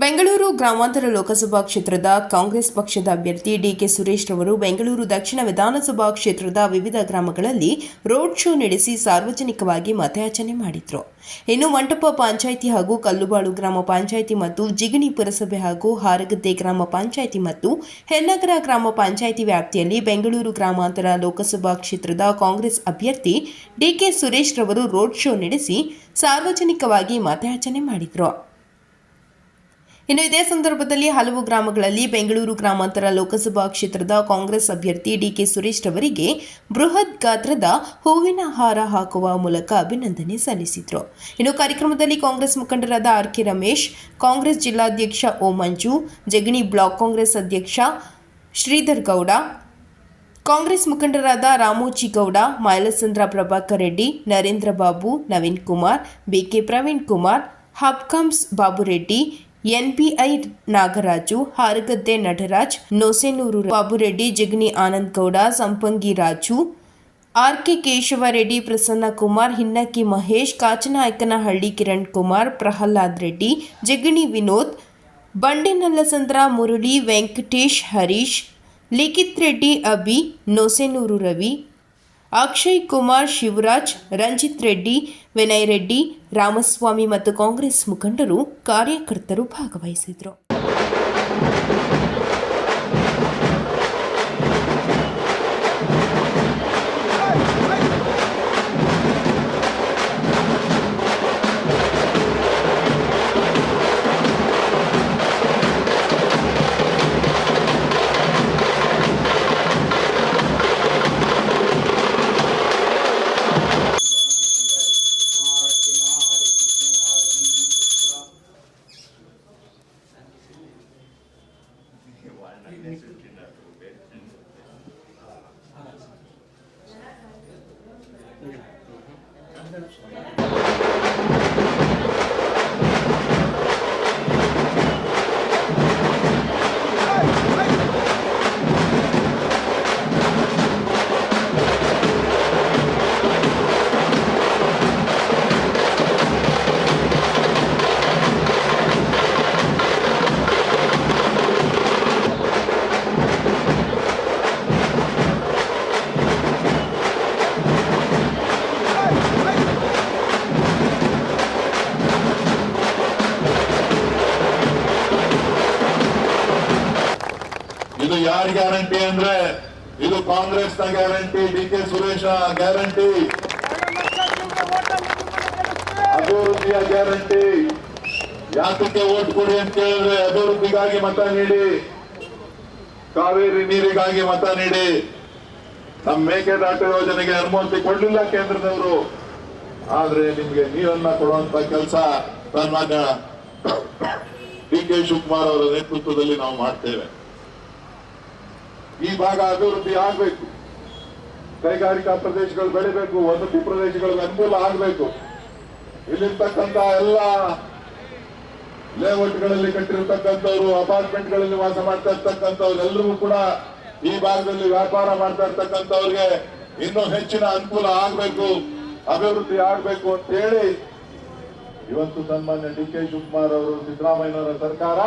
ಬೆಂಗಳೂರು ಗ್ರಾಮಾಂತರ ಲೋಕಸಭಾ ಕ್ಷೇತ್ರದ ಕಾಂಗ್ರೆಸ್ ಪಕ್ಷದ ಅಭ್ಯರ್ಥಿ ಡಿಕೆ ಸುರೇಶ್ ರವರು ಬೆಂಗಳೂರು ದಕ್ಷಿಣ ವಿಧಾನಸಭಾ ಕ್ಷೇತ್ರದ ವಿವಿಧ ಗ್ರಾಮಗಳಲ್ಲಿ ರೋಡ್ ಶೋ ನಡೆಸಿ ಸಾರ್ವಜನಿಕವಾಗಿ ಮತಯಾಚನೆ ಮಾಡಿದರು. ಇನ್ನು ಮಂಟಪ ಪಂಚಾಯಿತಿ ಹಾಗೂ ಕಲ್ಲುಬಾಳು ಗ್ರಾಮ ಪಂಚಾಯಿತಿ ಮತ್ತು ಜಿಗಣಿ ಪುರಸಭೆ ಹಾಗೂ ಹಾರಗದ್ದೆ ಗ್ರಾಮ ಪಂಚಾಯಿತಿ ಮತ್ತು ಹೆನ್ನಗರ ಗ್ರಾಮ ಪಂಚಾಯಿತಿ ವ್ಯಾಪ್ತಿಯಲ್ಲಿ ಬೆಂಗಳೂರು ಗ್ರಾಮಾಂತರ ಲೋಕಸಭಾ ಕ್ಷೇತ್ರದ ಕಾಂಗ್ರೆಸ್ ಅಭ್ಯರ್ಥಿ ಡಿಕೆ ಸುರೇಶ್ ರವರು ರೋಡ್ ಶೋ ನಡೆಸಿ ಸಾರ್ವಜನಿಕವಾಗಿ ಮತಯಾಚನೆ ಮಾಡಿದರು. ಇನ್ನು ಇದೇ ಸಂದರ್ಭದಲ್ಲಿ ಹಲವು ಗ್ರಾಮಗಳಲ್ಲಿ ಬೆಂಗಳೂರು ಗ್ರಾಮಾಂತರ ಲೋಕಸಭಾ ಕ್ಷೇತ್ರದ ಕಾಂಗ್ರೆಸ್ ಅಭ್ಯರ್ಥಿ ಡಿಕೆ ಸುರೇಶ್ ರವರಿಗೆ ಬೃಹತ್ ಗಾತ್ರದ ಹೂವಿನ ಹಾರ ಹಾಕುವ ಮೂಲಕ ಅಭಿನಂದನೆ ಸಲ್ಲಿಸಿದರು. ಇನ್ನು ಕಾರ್ಯಕ್ರಮದಲ್ಲಿ ಕಾಂಗ್ರೆಸ್ ಮುಖಂಡರಾದ ಆರ್.ಕೆ. ರಮೇಶ್, ಕಾಂಗ್ರೆಸ್ ಜಿಲ್ಲಾಧ್ಯಕ್ಷ ಓ ಮಂಜು, ಜಗಣಿ ಬ್ಲಾಕ್ ಕಾಂಗ್ರೆಸ್ ಅಧ್ಯಕ್ಷ ಶ್ರೀಧರ್ ಗೌಡ, ಕಾಂಗ್ರೆಸ್ ಮುಖಂಡರಾದ ರಾಮೋಜಿ ಗೌಡ, ಮೈಲಸಂದ್ರ ಪ್ರಭಾಕರ್ ರೆಡ್ಡಿ, ನರೇಂದ್ರ ಬಾಬು, ನವೀನ್ ಕುಮಾರ್, ಬಿಕೆ ಪ್ರವೀಣ್ ಕುಮಾರ್, ಹಬ್ಕಮ್ಸ್ ಬಾಬುರೆಡ್ಡಿ, ಎನ್ಪಿಐ ನಾಗರಾಜು, ಹಾರಗದ್ದೆ ನಟರಾಜ್, ನೋಸೇನೂರು ಬಾಬುರೆಡ್ಡಿ, ಜಿಗಣಿ ಆನಂದ್ ಗೌಡ, ಸಂಪಂಗಿ ರಾಜು, ಆರ್.ಕೆ. ಕೇಶವರೆಡ್ಡಿ, ಪ್ರಸನ್ನ ಕುಮಾರ್, ಹಿನ್ನಕ್ಕಿ ಮಹೇಶ್, ಕಾಚನಾಯಕನಹಳ್ಳಿ ಕಿರಣ್ ಕುಮಾರ್, ಪ್ರಹ್ಲಾದ್ ರೆಡ್ಡಿ, ಜಿಗಣಿ ವಿನೋದ್, ಬಂಡೆನಲ್ಲಸಂದ್ರ ಮುರಳಿ, ವೆಂಕಟೇಶ್, ಹರೀಶ್, ಲಿಖಿತ್ ರೆಡ್ಡಿ, ಅಭಿ, ನೋಸೇನೂರು ರವಿ, ಅಕ್ಷಯ್ ಕುಮಾರ್, ಶಿವರಾಜ್, ರಂಜಿತ್ ರೆಡ್ಡಿ, ವಿನಯ್ ರೆಡ್ಡಿ, ರಾಮಸ್ವಾಮಿ ಮತ್ತು ಕಾಂಗ್ರೆಸ್ ಮುಖಂಡರು ಕಾರ್ಯಕರ್ತರು ಭಾಗವಹಿಸಿದರು. ಇದು ಯಾರ ಗ್ಯಾರಂಟಿ ಅಂದ್ರೆ ಇದು ಕಾಂಗ್ರೆಸ್ ನ ಗ್ಯಾರಂಟಿ, ಡಿಕೆ ಸುರೇಶ್ ಗ್ಯಾರಂಟಿ, ಅಭಿವೃದ್ಧಿಯ ಗ್ಯಾರಂಟಿ. ಯಾತಕ್ಕೆ ಓಟ್ ಕೊಡಿ ಅಂತ ಕೇಳಿದ್ರೆ ಅಭಿವೃದ್ಧಿಗಾಗಿ ಮತ ನೀಡಿ, ಕಾವೇರಿ ನೀರಿಗಾಗಿ ಮತ ನೀಡಿ. ನಮ್ಮ ಮೇಕೆದಾಟು ಯೋಜನೆಗೆ ಅನುಮತಿ ಕೊಡ್ಲಿಲ್ಲ ಕೇಂದ್ರದವರು, ಆದ್ರೆ ನಿಮ್ಗೆ ನೀರನ್ನ ಕೊಡುವಂತ ಕೆಲಸ ಸನ್ಮಾನ್ಯ ಡಿ.ಕೆ. ಶಿವಕುಮಾರ್ ಅವರ ನೇತೃತ್ವದಲ್ಲಿ ನಾವು ಮಾಡ್ತೇವೆ. ಈ ಭಾಗ ಅಭಿವೃದ್ಧಿ ಆಗ್ಬೇಕು, ಕೈಗಾರಿಕಾ ಪ್ರದೇಶಗಳು ಬೆಳಿಬೇಕು, ವಸತಿ ಪ್ರದೇಶಗಳಿಗೆ ಅನುಕೂಲ ಆಗ್ಬೇಕು. ಇಲ್ಲಿರ್ತಕ್ಕಂಥ ಎಲ್ಲ ಲೇಔಟ್ಗಳಲ್ಲಿ ಕಟ್ಟಿರ್ತಕ್ಕಂಥವ್ರು, ಅಪಾರ್ಟ್ಮೆಂಟ್ಗಳಲ್ಲಿ ವಾಸ ಮಾಡ್ತಾ ಇರ್ತಕ್ಕಂಥವ್ರು ಎಲ್ಲರಿಗೂ ಕೂಡ ಈ ಭಾಗದಲ್ಲಿ ವ್ಯಾಪಾರ ಮಾಡ್ತಾ ಇರ್ತಕ್ಕಂಥವ್ರಿಗೆ ಇನ್ನೂ ಹೆಚ್ಚಿನ ಅನುಕೂಲ ಆಗ್ಬೇಕು, ಅಭಿವೃದ್ಧಿ ಆಗ್ಬೇಕು ಅಂತ ಹೇಳಿ ಇವತ್ತು ಸನ್ಮಾನ್ಯ ಡಿ.ಕೆ. ಶಿವಕುಮಾರ್ ಅವರು, ಸಿದ್ದರಾಮಯ್ಯನವರ ಸರ್ಕಾರ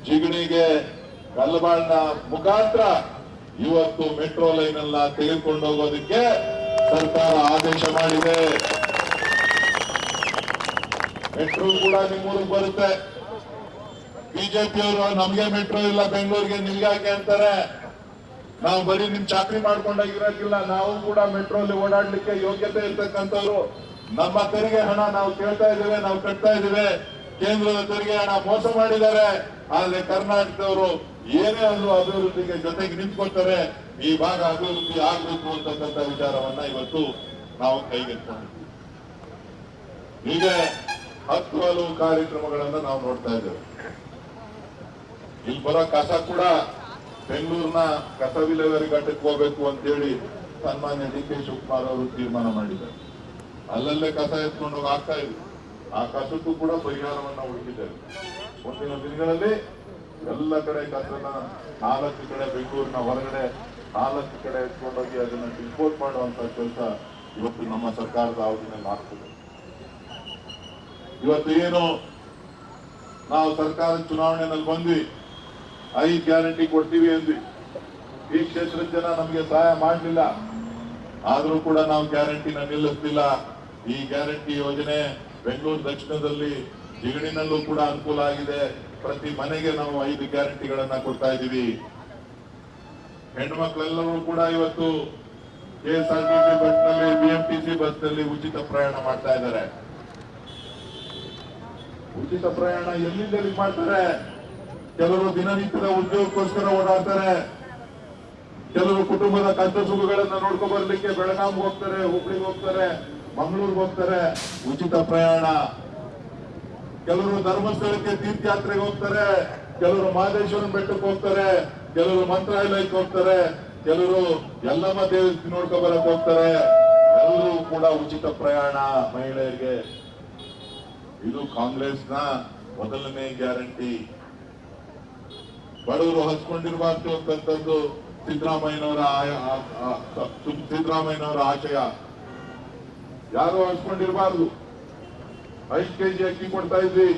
ಜಿಗಣಿಗೆ ಕಲ್ಲಬಾಳ್ನ ಮುಖಾಂತರ ಇವತ್ತು ಮೆಟ್ರೋ ಲೈನ್ ಅನ್ನ ತೆಗೆದುಕೊಂಡು ಹೋಗೋದಕ್ಕೆ ಸರ್ಕಾರ ಆದೇಶ ಮಾಡಿದೆ. ಮೆಟ್ರೋ ಕೂಡ ನಿಮ್ಮೂರಿಗೆ ಬರುತ್ತೆ. ಬಿಜೆಪಿಯವರು ನಮ್ಗೆ ಮೆಟ್ರೋ ಇಲ್ಲ ಬೆಂಗಳೂರಿಗೆ ನಿಲ್ಗಾಕೆ ಅಂತಾರೆ. ನಾವು ಬರೀ ನಿಮ್ ಚಾಕರಿ ಮಾಡ್ಕೊಂಡಾಗಿರಕ್ಕಿಲ್ಲ, ನಾವು ಕೂಡ ಮೆಟ್ರೋ ಅಲ್ಲಿ ಓಡಾಡ್ಲಿಕ್ಕೆ ಯೋಗ್ಯತೆ ಇರ್ತಕ್ಕಂಥವ್ರು. ನಮ್ಮ ತೆರಿಗೆ ಹಣ ನಾವು ಕೇಳ್ತಾ ಇದ್ದೇವೆ, ನಾವು ಕಟ್ತಾ ಇದ್ದೇವೆ. ಕೇಂದ್ರದ ತೆರಿಗೆ ಹಣ ಮೋಸ ಮಾಡಿದ್ದಾರೆ. ಆದ್ರೆ ಕರ್ನಾಟಕದವರು ಏನೇ ಅಂದ್ರೂ ಅಭಿವೃದ್ಧಿಗೆ ಜೊತೆಗೆ ನಿಂತ್ಕೊಳ್ತಾರೆ. ಈ ಭಾಗ ಅಭಿವೃದ್ಧಿ ಆಗ್ಬೇಕು ಅಂತಕ್ಕಂಥ ವಿಚಾರವನ್ನ ಇವತ್ತು ನಾವು ಕೈಗೆತ್ತಿಕೊಂಡಿದ್ದೀವಿ. ಹೀಗೆ 10 ಹಲವು ಕಾರ್ಯಕ್ರಮಗಳನ್ನ ನಾವು ನೋಡ್ತಾ ಇದ್ದೇವೆ. ಇಲ್ಲಿ ಬರೋ ಕಸ ಕೂಡ ಬೆಂಗಳೂರಿನ ಕಸ ವಿಲೇವಾರಿ ಘಟಕಕ್ಕೆ ಹೋಗ್ಬೇಕು ಅಂತೇಳಿ ಸನ್ಮಾನ್ಯ ಡಿ.ಕೆ. ಶಿವಕುಮಾರ್ ಅವರು ತೀರ್ಮಾನ ಮಾಡಿದ್ದಾರೆ. ಅಲ್ಲಲ್ಲೇ ಕಸ ಎತ್ಕೊಂಡು ಹೋಗಿ ಆಗ್ತಾ ಇದೆ. ಆ ಕಸಕ್ಕೂ ಕೂಡ ಪರಿಹಾರವನ್ನ ಹುಡುಕಿದ್ದೇವೆ. ಮುಂದಿನ ದಿನಗಳಲ್ಲಿ ಎಲ್ಲ ಕಡೆ ಕಸನ 4 ಕಡೆ ಬೆಂಗಳೂರಿನ ಹೊರಗಡೆ 4 ಕಡೆ ಎತ್ಕೊಂಡೋಗಿ ಅದನ್ನ ಡಿಸ್ಪೋಸ್ ಮಾಡುವಂತ ಕೆಲಸ ಇವತ್ತು ನಮ್ಮ ಸರ್ಕಾರದ ಅವಧಿನಲ್ಲಿ ಆಗ್ತದೆ. ಇವತ್ತು ಏನು ನಾವು ಸರ್ಕಾರದ ಚುನಾವಣೆಯಲ್ಲಿ ಬಂದ್ವಿ, 5 ಗ್ಯಾರಂಟಿ ಕೊಡ್ತೀವಿ ಅಂದ್ವಿ. ಈ ಕ್ಷೇತ್ರದ ಜನ ನಮ್ಗೆ ಸಹಾಯ ಮಾಡಲಿಲ್ಲ, ಆದ್ರೂ ಕೂಡ ನಾವು ಗ್ಯಾರಂಟಿನ ನಿಲ್ಲಿಸಲಿಲ್ಲ. ಈ ಗ್ಯಾರಂಟಿ ಯೋಜನೆ ಬೆಂಗಳೂರು ದಕ್ಷಿಣದಲ್ಲಿ ಜಿಗಣಿನಲ್ಲೂ ಕೂಡ ಅನುಕೂಲ ಆಗಿದೆ. ಪ್ರತಿ ಮನೆಗೆ ನಾವು 5 ಗ್ಯಾರಂಟಿಗಳನ್ನ ಕೊಡ್ತಾ ಇದ್ದೀವಿ. ಹೆಣ್ಣು ಮಕ್ಕಳೆಲ್ಲರೂ ಕೂಡ ಇವತ್ತು KSRTC ಬಸ್ ನಲ್ಲಿ, BMTC ಬಸ್ ನಲ್ಲಿ ಉಚಿತ ಪ್ರಯಾಣ ಮಾಡ್ತಾ ಇದ್ದಾರೆ. ಉಚಿತ ಪ್ರಯಾಣ ಎಲ್ಲಿಂದ ಮಾಡ್ತಾರೆ? ಕೆಲವರು ದಿನನಿತ್ಯದ ಉದ್ಯೋಗಕ್ಕೋಸ್ಕರ ಓಡಾಡ್ತಾರೆ, ಕೆಲವರು ಕುಟುಂಬದ ಕಷ್ಟ ಸುಖಗಳನ್ನ ನೋಡ್ಕೊ ಬರ್ಲಿಕ್ಕೆ ಬೆಳಗಾವಿಗೆ ಹೋಗ್ತಾರೆ, ಹುಬ್ಳಿಗೆ ಹೋಗ್ತಾರೆ, ಮಂಗಳೂರಿಗೆ ಹೋಗ್ತಾರೆ, ಉಚಿತ ಪ್ರಯಾಣ. ಕೆಲವರು ಧರ್ಮಸ್ಥಳಕ್ಕೆ ತೀರ್ಥಯಾತ್ರೆಗೆ ಹೋಗ್ತಾರೆ, ಕೆಲವರು ಮಹದೇಶ್ವರನ ಬೆಟ್ಟಕ್ಕೆ ಹೋಗ್ತಾರೆ, ಕೆಲವರು ಮಂತ್ರಾಲಯಕ್ಕೆ ಹೋಗ್ತಾರೆ, ಕೆಲವರು ಯಲ್ಲಮ್ಮ ದೇವಿ ನೋಡ್ಕೊ ಬರಕ್ ಹೋಗ್ತಾರೆ. ಎಲ್ಲರೂ ಕೂಡ ಉಚಿತ ಪ್ರಯಾಣ ಮಹಿಳೆಯರಿಗೆ. ಇದು ಕಾಂಗ್ರೆಸ್ನ ಮೊದಲನೇ ಗ್ಯಾರಂಟಿ. ಬಡವರು ಹಸ್ಕೊಂಡಿರಬಾರ್ದು ಅಂತಂದು ಸಿದ್ದರಾಮಯ್ಯನವರ ಆಶಯ. ಯಾರು ಹಸ್ಕೊಂಡಿರಬಾರ್ದು. 5 ಕೆಜಿ ಅಕ್ಕಿ ಕೊಡ್ತಾ ಇದ್ವಿ,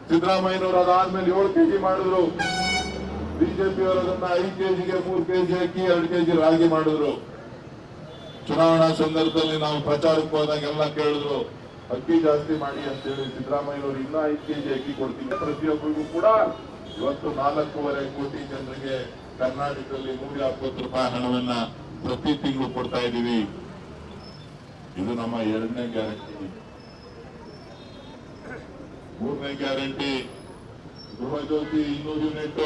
ಸಿದ್ದರಾಮಯ್ಯನವರು ಅದಾದ್ಮೇಲೆ 7 ಕೆಜಿ ಮಾಡಿದ್ರು. ಬಿಜೆಪಿ ಅವರು ಅದನ್ನ 5 ಕೆಜಿಗೆ 3 ಕೆಜಿ ಅಕ್ಕಿ, 2 ಕೆಜಿ ರಾಗಿ ಮಾಡಿದ್ರು. ಚುನಾವಣಾ ಸಂದರ್ಭದಲ್ಲಿ ನಾವು ಪ್ರಚಾರಕ್ಕೆ ಹೋದಾಗ ಎಲ್ಲ ಕೇಳಿದ್ರು, ಅಕ್ಕಿ ಜಾಸ್ತಿ ಮಾಡಿ ಅಂತ ಹೇಳಿ. ಸಿದ್ದರಾಮಯ್ಯನವರು ಇನ್ನೂ 5 ಕೆಜಿ ಅಕ್ಕಿ ಕೊಡ್ತೀವಿ. ಪ್ರತಿಯೊಬ್ಬರಿಗೂ ಕೂಡ ಇವತ್ತು 4.5 ಕೋಟಿ ಜನರಿಗೆ ಕರ್ನಾಟಕದಲ್ಲಿ 170 ರೂಪಾಯಿ ಹಣವನ್ನ ಪ್ರತಿ ತಿಂಗಳು ಕೊಡ್ತಾ ಇದ್ದೀವಿ. ಇದು ನಮ್ಮ 2ನೇ ಗ್ಯಾರಂಟಿ. 3ನೇ ಗ್ಯಾರಂಟಿ ಗೃಹ ಜ್ಯೋತಿ 200 ಯೂನಿಟ್,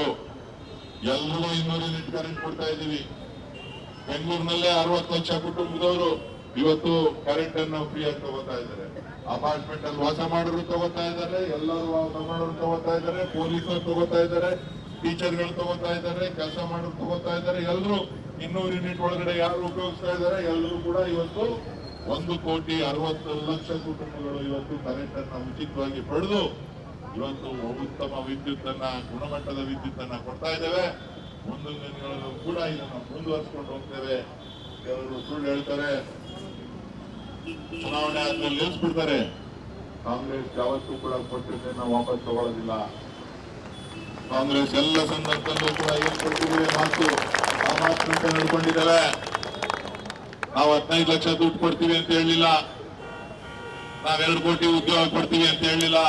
ಎಲ್ಲರೂ 200 ಯೂನಿಟ್ ಕರೆಂಟ್ ಕೊಡ್ತಾ ಇದ್ದೀವಿ. ಬೆಂಗಳೂರಿನಲ್ಲೇ 60 ಲಕ್ಷ ಕುಟುಂಬದವರು ಇವತ್ತು ಕರೆಂಟ್ ಅನ್ನು ಫ್ರೀ ಆಗಿ ತಗೋತಾ ಇದ್ದಾರೆ. ಅಪಾರ್ಟ್ಮೆಂಟ್ ಅಲ್ಲಿ ವಾಸ ಮಾಡೋರು ತಗೋತಾ ಇದ್ದಾರೆ, ಎಲ್ಲರೂ ತಗೊಂಡವರು ತಗೋತಾ ಇದ್ದಾರೆ, ಪೊಲೀಸರು ತಗೋತಾ ಇದ್ದಾರೆ, ಟೀಚರ್ಗಳು ತಗೋತಾ ಇದ್ದಾರೆ, ಕೆಲಸ ಮಾಡೋರು ತಗೋತಾ ಇದ್ದಾರೆ. ಎಲ್ಲರೂ 200 ಯೂನಿಟ್ ಒಳಗಡೆ ಯಾರು ಉಪಯೋಗಿಸ್ತಾ ಇದ್ದಾರೆ, ಎಲ್ಲರೂ ಕೂಡ ಇವತ್ತು 1,60,00,000 ಕುಟುಂಬಗಳು ಇವತ್ತು ಕರೆಂಟ್ ಅನ್ನ ಉಚಿತವಾಗಿ ಪಡೆದು ಇವತ್ತು ಉತ್ತಮ ವಿದ್ಯುತ್ ಅನ್ನ, ಗುಣಮಟ್ಟದ ವಿದ್ಯುತ್ ಅನ್ನ ಕೊಡ್ತಾ ಇದ್ದೇವೆ. ಮುಂದಿನ ದಿನಗಳಲ್ಲೂ ಕೂಡ ಇದನ್ನು ಮುಂದುವರಿಸಿಕೊಂಡು ಹೋಗ್ತೇವೆ. ಕೆಲವರು ಸುಳ್ಳು ಹೇಳ್ತಾರೆ, ಚುನಾವಣೆ ಆದ್ಮೇಲೆ ನಿಲ್ಲಿಸ್ಬಿಡ್ತಾರೆ. ಕಾಂಗ್ರೆಸ್ ಯಾವತ್ತೂ ಕೂಡ ಕೊಟ್ಟಿದ್ದನ್ನ ವಾಪಸ್ ತಗೊಳ್ಳೋದಿಲ್ಲ. ಕಾಂಗ್ರೆಸ್ ಎಲ್ಲ ಸಂದರ್ಭದಲ್ಲೂ ಕೂಡ ಏನ್ ಕೊಟ್ಟಿದ್ದೇವೆ ಮಾತು, ಆ ಮಾತಿನಂತೆ ನಡ್ಕೊಂಡಿದ್ದೇವೆ. ನಾವು 15 ಲಕ್ಷ ದುಡ್ಡು ಕೊಡ್ತೀವಿ ಅಂತ ಹೇಳಲಿಲ್ಲ, ನಾವ್ 2 ಕೋಟಿ ಉದ್ಯೋಗ ಕೊಡ್ತೀವಿ ಅಂತ ಹೇಳಲಿಲ್ಲ,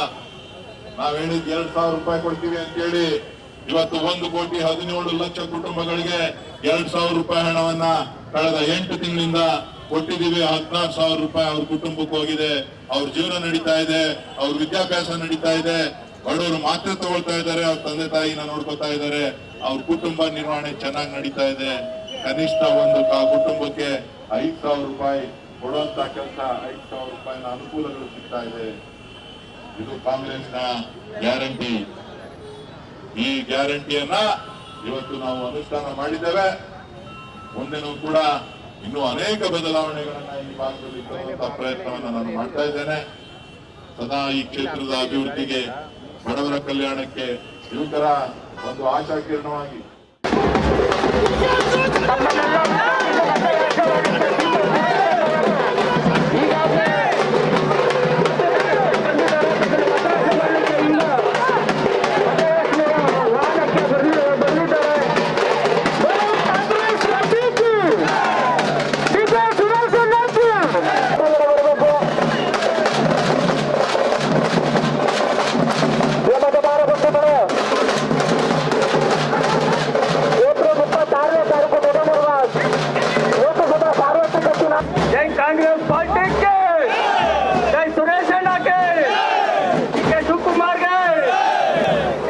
ನಾವ್ ಹೇಳಿದ್ 2,000 ರೂಪಾಯಿ ಕೊಡ್ತೀವಿ ಅಂತ ಹೇಳಿ ಇವತ್ತು 1,17,00,000 ಕುಟುಂಬಗಳಿಗೆ 2,000 ರೂಪಾಯಿ ಹಣವನ್ನ ಕಳೆದ 8 ತಿಂಗಳಿಂದ ಕೊಟ್ಟಿದ್ದೀವಿ. 16,000 ರೂಪಾಯಿ ಅವ್ರ ಕುಟುಂಬಕ್ಕೆ ಹೋಗಿದೆ. ಅವ್ರ ಜೀವನ ನಡೀತಾ ಇದೆ, ಅವ್ರ ವಿದ್ಯಾಭ್ಯಾಸ ನಡೀತಾ ಇದೆ. ಬಡವರು ಮಾತ್ರ ತಗೊಳ್ತಾ ಇದ್ದಾರೆ, ಅವ್ರ ತಂದೆ ತಾಯಿನ ನೋಡ್ಕೊತಾ ಇದ್ದಾರೆ, ಅವ್ರ ಕುಟುಂಬ ನಿರ್ವಹಣೆ ಚೆನ್ನಾಗಿ ನಡೀತಾ ಇದೆ. ಕನಿಷ್ಠ ಒಂದು ಕುಟುಂಬಕ್ಕೆ 5,000 ರೂಪಾಯಿ ಕೊಡುವಂತ ಕೆಲಸ, 5,000 ರೂಪಾಯಿನ ಅನುಕೂಲಗಳು ಸಿಗ್ತಾ ಇದೆ. ಇದು ಕಾಂಗ್ರೆಸ್ನ ಗ್ಯಾರಂಟಿ. ಈ ಗ್ಯಾರಂಟಿಯನ್ನ ಇವತ್ತು ನಾವು ಅನುಷ್ಠಾನ ಮಾಡಿದ್ದೇವೆ. ಮುಂದೆನೂ ಕೂಡ ಇನ್ನೂ ಅನೇಕ ಬದಲಾವಣೆಗಳನ್ನ ಈ ಭಾಗದಲ್ಲಿ ತರುವಂತಹ ಪ್ರಯತ್ನವನ್ನ ನಾನು ಮಾಡ್ತಾ ಇದ್ದೇನೆ. ಸದಾ ಈ ಕ್ಷೇತ್ರದ ಅಭಿವೃದ್ಧಿಗೆ, ಬಡವರ ಕಲ್ಯಾಣಕ್ಕೆ, ಯುವಕರ ಒಂದು ಆಶಾ ಕಿರಣವಾಗಿ जय कांग्रेस पार्टी के, जय सुरेश अण्ಣ के, ಕೆ ಶಿವಕುಮಾರ್ ಗೆ.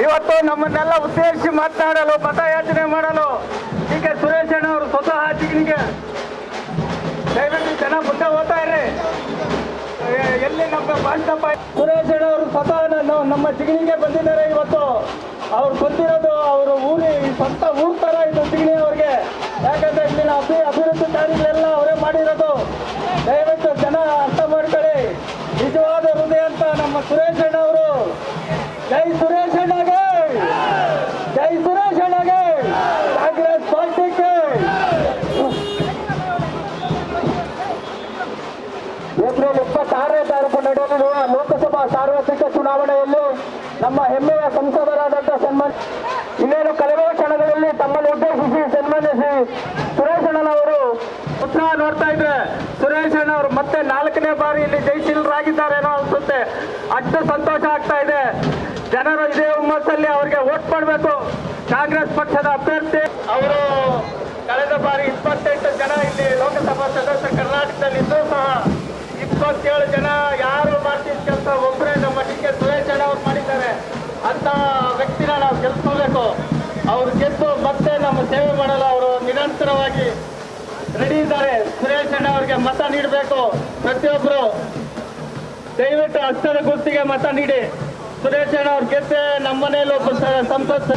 ಇವತ್ತು ನಮ್ಮನ್ನೆಲ್ಲ ಉದ್ದೇಶಿಸಿ ಮಾತನಾಡಲು, ಮತಯಾಚನೆ ಮಾಡಲು ಕೆ ಸುರೇಶ್ ಅಣ್ಣ ಅವರು ಸ್ವತಃ ಚಿಗಣಿಗೆ. ದಯವಿಟ್ಟು ಜನ ಮುಂದೆ ಹೋಗ್ತಾ ಇರ್ರಿ. ಎಲ್ಲಿ ನಮ್ಮ ಭಾಷಣ ಸುರೇಶ್ ಅಣ್ಣ ಅವರು ಸ್ವತಃ ನಮ್ಮ ಚಿಗಣಿಗೆ ಬಂದಿದ್ದಾರೆ. ಇವತ್ತು ಅವ್ರು ಬಂದಿರೋದು ಅವ್ರ ಊರಿ ಸ್ವಂತ ಊರ್ ತರ ಇದು ಚಿಗಣಿ ಅವ್ರಿಗೆ. ಯಾಕಂದ್ರೆ ಇಲ್ಲಿನ ಅಭಿವೃದ್ಧಿ ಕಾರ್ಯಗಳೆಲ್ಲ ಅವರೇ ಮಾಡಿರೋದು. ದಯವಿಟ್ಟು ಜನ ಅರ್ಥ ಮಾಡ್ಕೊಳ್ಳಿ. ನಿಜವಾದ ಹೃದಯ ಅಂತ ನಮ್ಮ ಸುರೇಶ್ ಅಣ್ಣ ಅವರು. ಜೈ ಸುರೇಶ್ ಅಣ್ಣಗೆ, ಜೈ ಸುರೇಶ್ ಅಣ್ಣಗೆ, ಕಾಂಗ್ರೆಸ್ ಪಾರ್ಟಿಗೆ. ಏಪ್ರಿಲ್ 26ನೇ ತಾರೀಕು ನಡೆಯಲಿರುವ ಲೋಕಸಭಾ ಸಾರ್ವತ್ರಿಕ ಚುನಾವಣೆಯಲ್ಲಿ ನಮ್ಮ ಹೆಮ್ಮೆಯ ಸಂಸದರಾದಂಥ ಸನ್ಮಾನ್ಯ ಇನ್ನೇನು ಕೆಲವೇ ಕ್ಷಣಗಳಲ್ಲಿ ತಮ್ಮನ್ನು ಉದ್ದೇಶಿಸಿ ಸನ್ಮಾನ್ಯ ಶ್ರೀ ಸುರೇಶ್ ಅಣ್ಣನವರು ಉತ್ಸಾಹ ನೋಡ್ತಾ ಇದ್ರೆ ಸುರೇಶ್ ಅಣ್ಣವರು ಮತ್ತೆ 4ನೇ ಬಾರಿ ಇಲ್ಲಿ ಜಯಶೀಲರಾಗಿದ್ದಾರೇನೋ ಅನ್ಸುತ್ತೆ. ಅಷ್ಟು ಸಂತೋಷ ಆಗ್ತಾ ಇದೆ. ಜನರು ಇದೇ ಹುಮ್ಮಸ್ಸಲ್ಲಿ ಅವರಿಗೆ ವೋಟ್ ಮಾಡಬೇಕು. ಕಾಂಗ್ರೆಸ್ ಪಕ್ಷದ ಅಭ್ಯರ್ಥಿ ಅವರು ಕಳೆದ ಬಾರಿ 28 ಜನ ಇಲ್ಲಿ ಲೋಕಸಭಾ ಸದಸ್ಯ ಕರ್ನಾಟಕದಲ್ಲಿ ಇದ್ದು ಸಹ 27 ಜನ ಯಾರು ಮಾಡ್ತಿದ್ದ ಕೆಲಸ ಒಬ್ಬರೇ ನಮ್ಮ ಡಿ ಕೆ ಸುರೇಶ್ ಅಣ್ಣ ಅವ್ರು ಮಾಡಿದ್ದಾರೆ. ಅಂತ ವ್ಯಕ್ತಿನ ನಾವು ಗೆಲ್ಸ್ಕೋಬೇಕು. ಅವ್ರು ಗೆದ್ದು ಮತ್ತೆ ನಮ್ಮ ಸೇವೆ ಮಾಡಲು ಅವರು ನಿರಂತರವಾಗಿ ರೆಡಿ ಇದ್ದಾರೆ. ಸುರೇಶ್ ಅಣ್ಣ ಅವರಿಗೆ ಮತ ನೀಡಬೇಕು. ಪ್ರತಿಯೊಬ್ಬರು ದಯವಿಟ್ಟು ಹಸ್ತದ ಗುರುತಿಗೆ ಮತ ನೀಡಿ. ಸುರೇಶ್ ಅಣ್ಣ ಅವ್ರು ಗೆದ್ದೆ ನಮ್ಮ ಮನೆಯಲ್ಲಿ ಒಬ್ಬ ಸಂಸತ್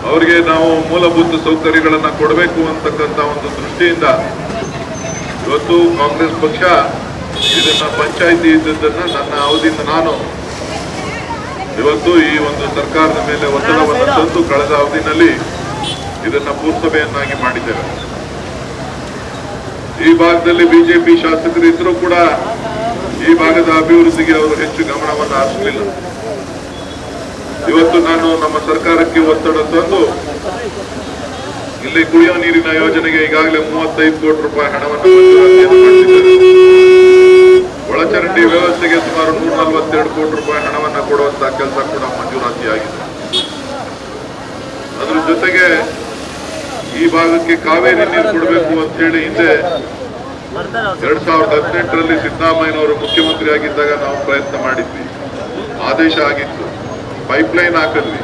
ಅವರಿಗೆ ನಾವು ಮೂಲಭೂತ ಸೌಕರ್ಯಗಳನ್ನು ಕೊಡಬೇಕು ಅಂತಕ್ಕಂಥ ಒಂದು ದೃಷ್ಟಿಯಿಂದ ಇವತ್ತು ಕಾಂಗ್ರೆಸ್ ಪಕ್ಷ ಇದನ್ನ ಪಂಚಾಯಿತಿ ಇದ್ದದ್ದನ್ನ ನನ್ನ ಅವಧಿಯಿಂದ ನಾನು ಇವತ್ತು ಈ ಒಂದು ಸರ್ಕಾರದ ಮೇಲೆ ಒತ್ತಡವನ್ನು ತಂದು ಕಳೆದ ಅವಧಿನಲ್ಲಿ ಇದನ್ನ ಪೂರ್ಸಭೆಯನ್ನಾಗಿ ಮಾಡಿದ್ದೇವೆ. ಈ ಭಾಗದಲ್ಲಿ ಬಿಜೆಪಿ ಶಾಸಕರು ಇದ್ರೂ ಕೂಡ ಈ ಭಾಗದ ಅಭಿವೃದ್ಧಿಗೆ ಅವರು ಹೆಚ್ಚು ಗಮನವನ್ನು ಹರಿಸಲಿಲ್ಲ. ಇವತ್ತು ನಾನು ನಮ್ಮ ಸರ್ಕಾರಕ್ಕೆ ಒತ್ತಡ ತಂದು ಇಲ್ಲಿ ಕುಡಿಯೋ ನೀರಿನ ಯೋಜನೆಗೆ ಈಗಾಗಲೇ 35 ಕೋಟಿ ರೂಪಾಯಿ ಹಣವನ್ನು ಮಾಡಿದ್ದಾರೆ. ಒಳಚರಂಡಿ ವ್ಯವಸ್ಥೆಗೆ ಸುಮಾರು 142 ಕೋಟಿ ರೂಪಾಯಿ ಹಣವನ್ನು ಕೊಡುವಂತಹ ಕೆಲಸ ಕೂಡ ಮಂಜೂರಾತಿಯಾಗಿದೆ. ಅದ್ರ ಜೊತೆಗೆ ಈ ಭಾಗಕ್ಕೆ ಕಾವೇರಿ ನೀರು ಕೊಡಬೇಕು ಅಂತ ಹೇಳಿ ಹಿಂದೆ 2018ರಲ್ಲಿ ಸಿದ್ದರಾಮಯ್ಯನವರು ಮುಖ್ಯಮಂತ್ರಿ ಆಗಿದ್ದಾಗ ನಾವು ಪ್ರಯತ್ನ ಮಾಡಿದ್ವಿ. ಆದೇಶ ಆಗಿತ್ತು, ಪೈಪ್ಲೈನ್ ಹಾಕಿದ್ವಿ.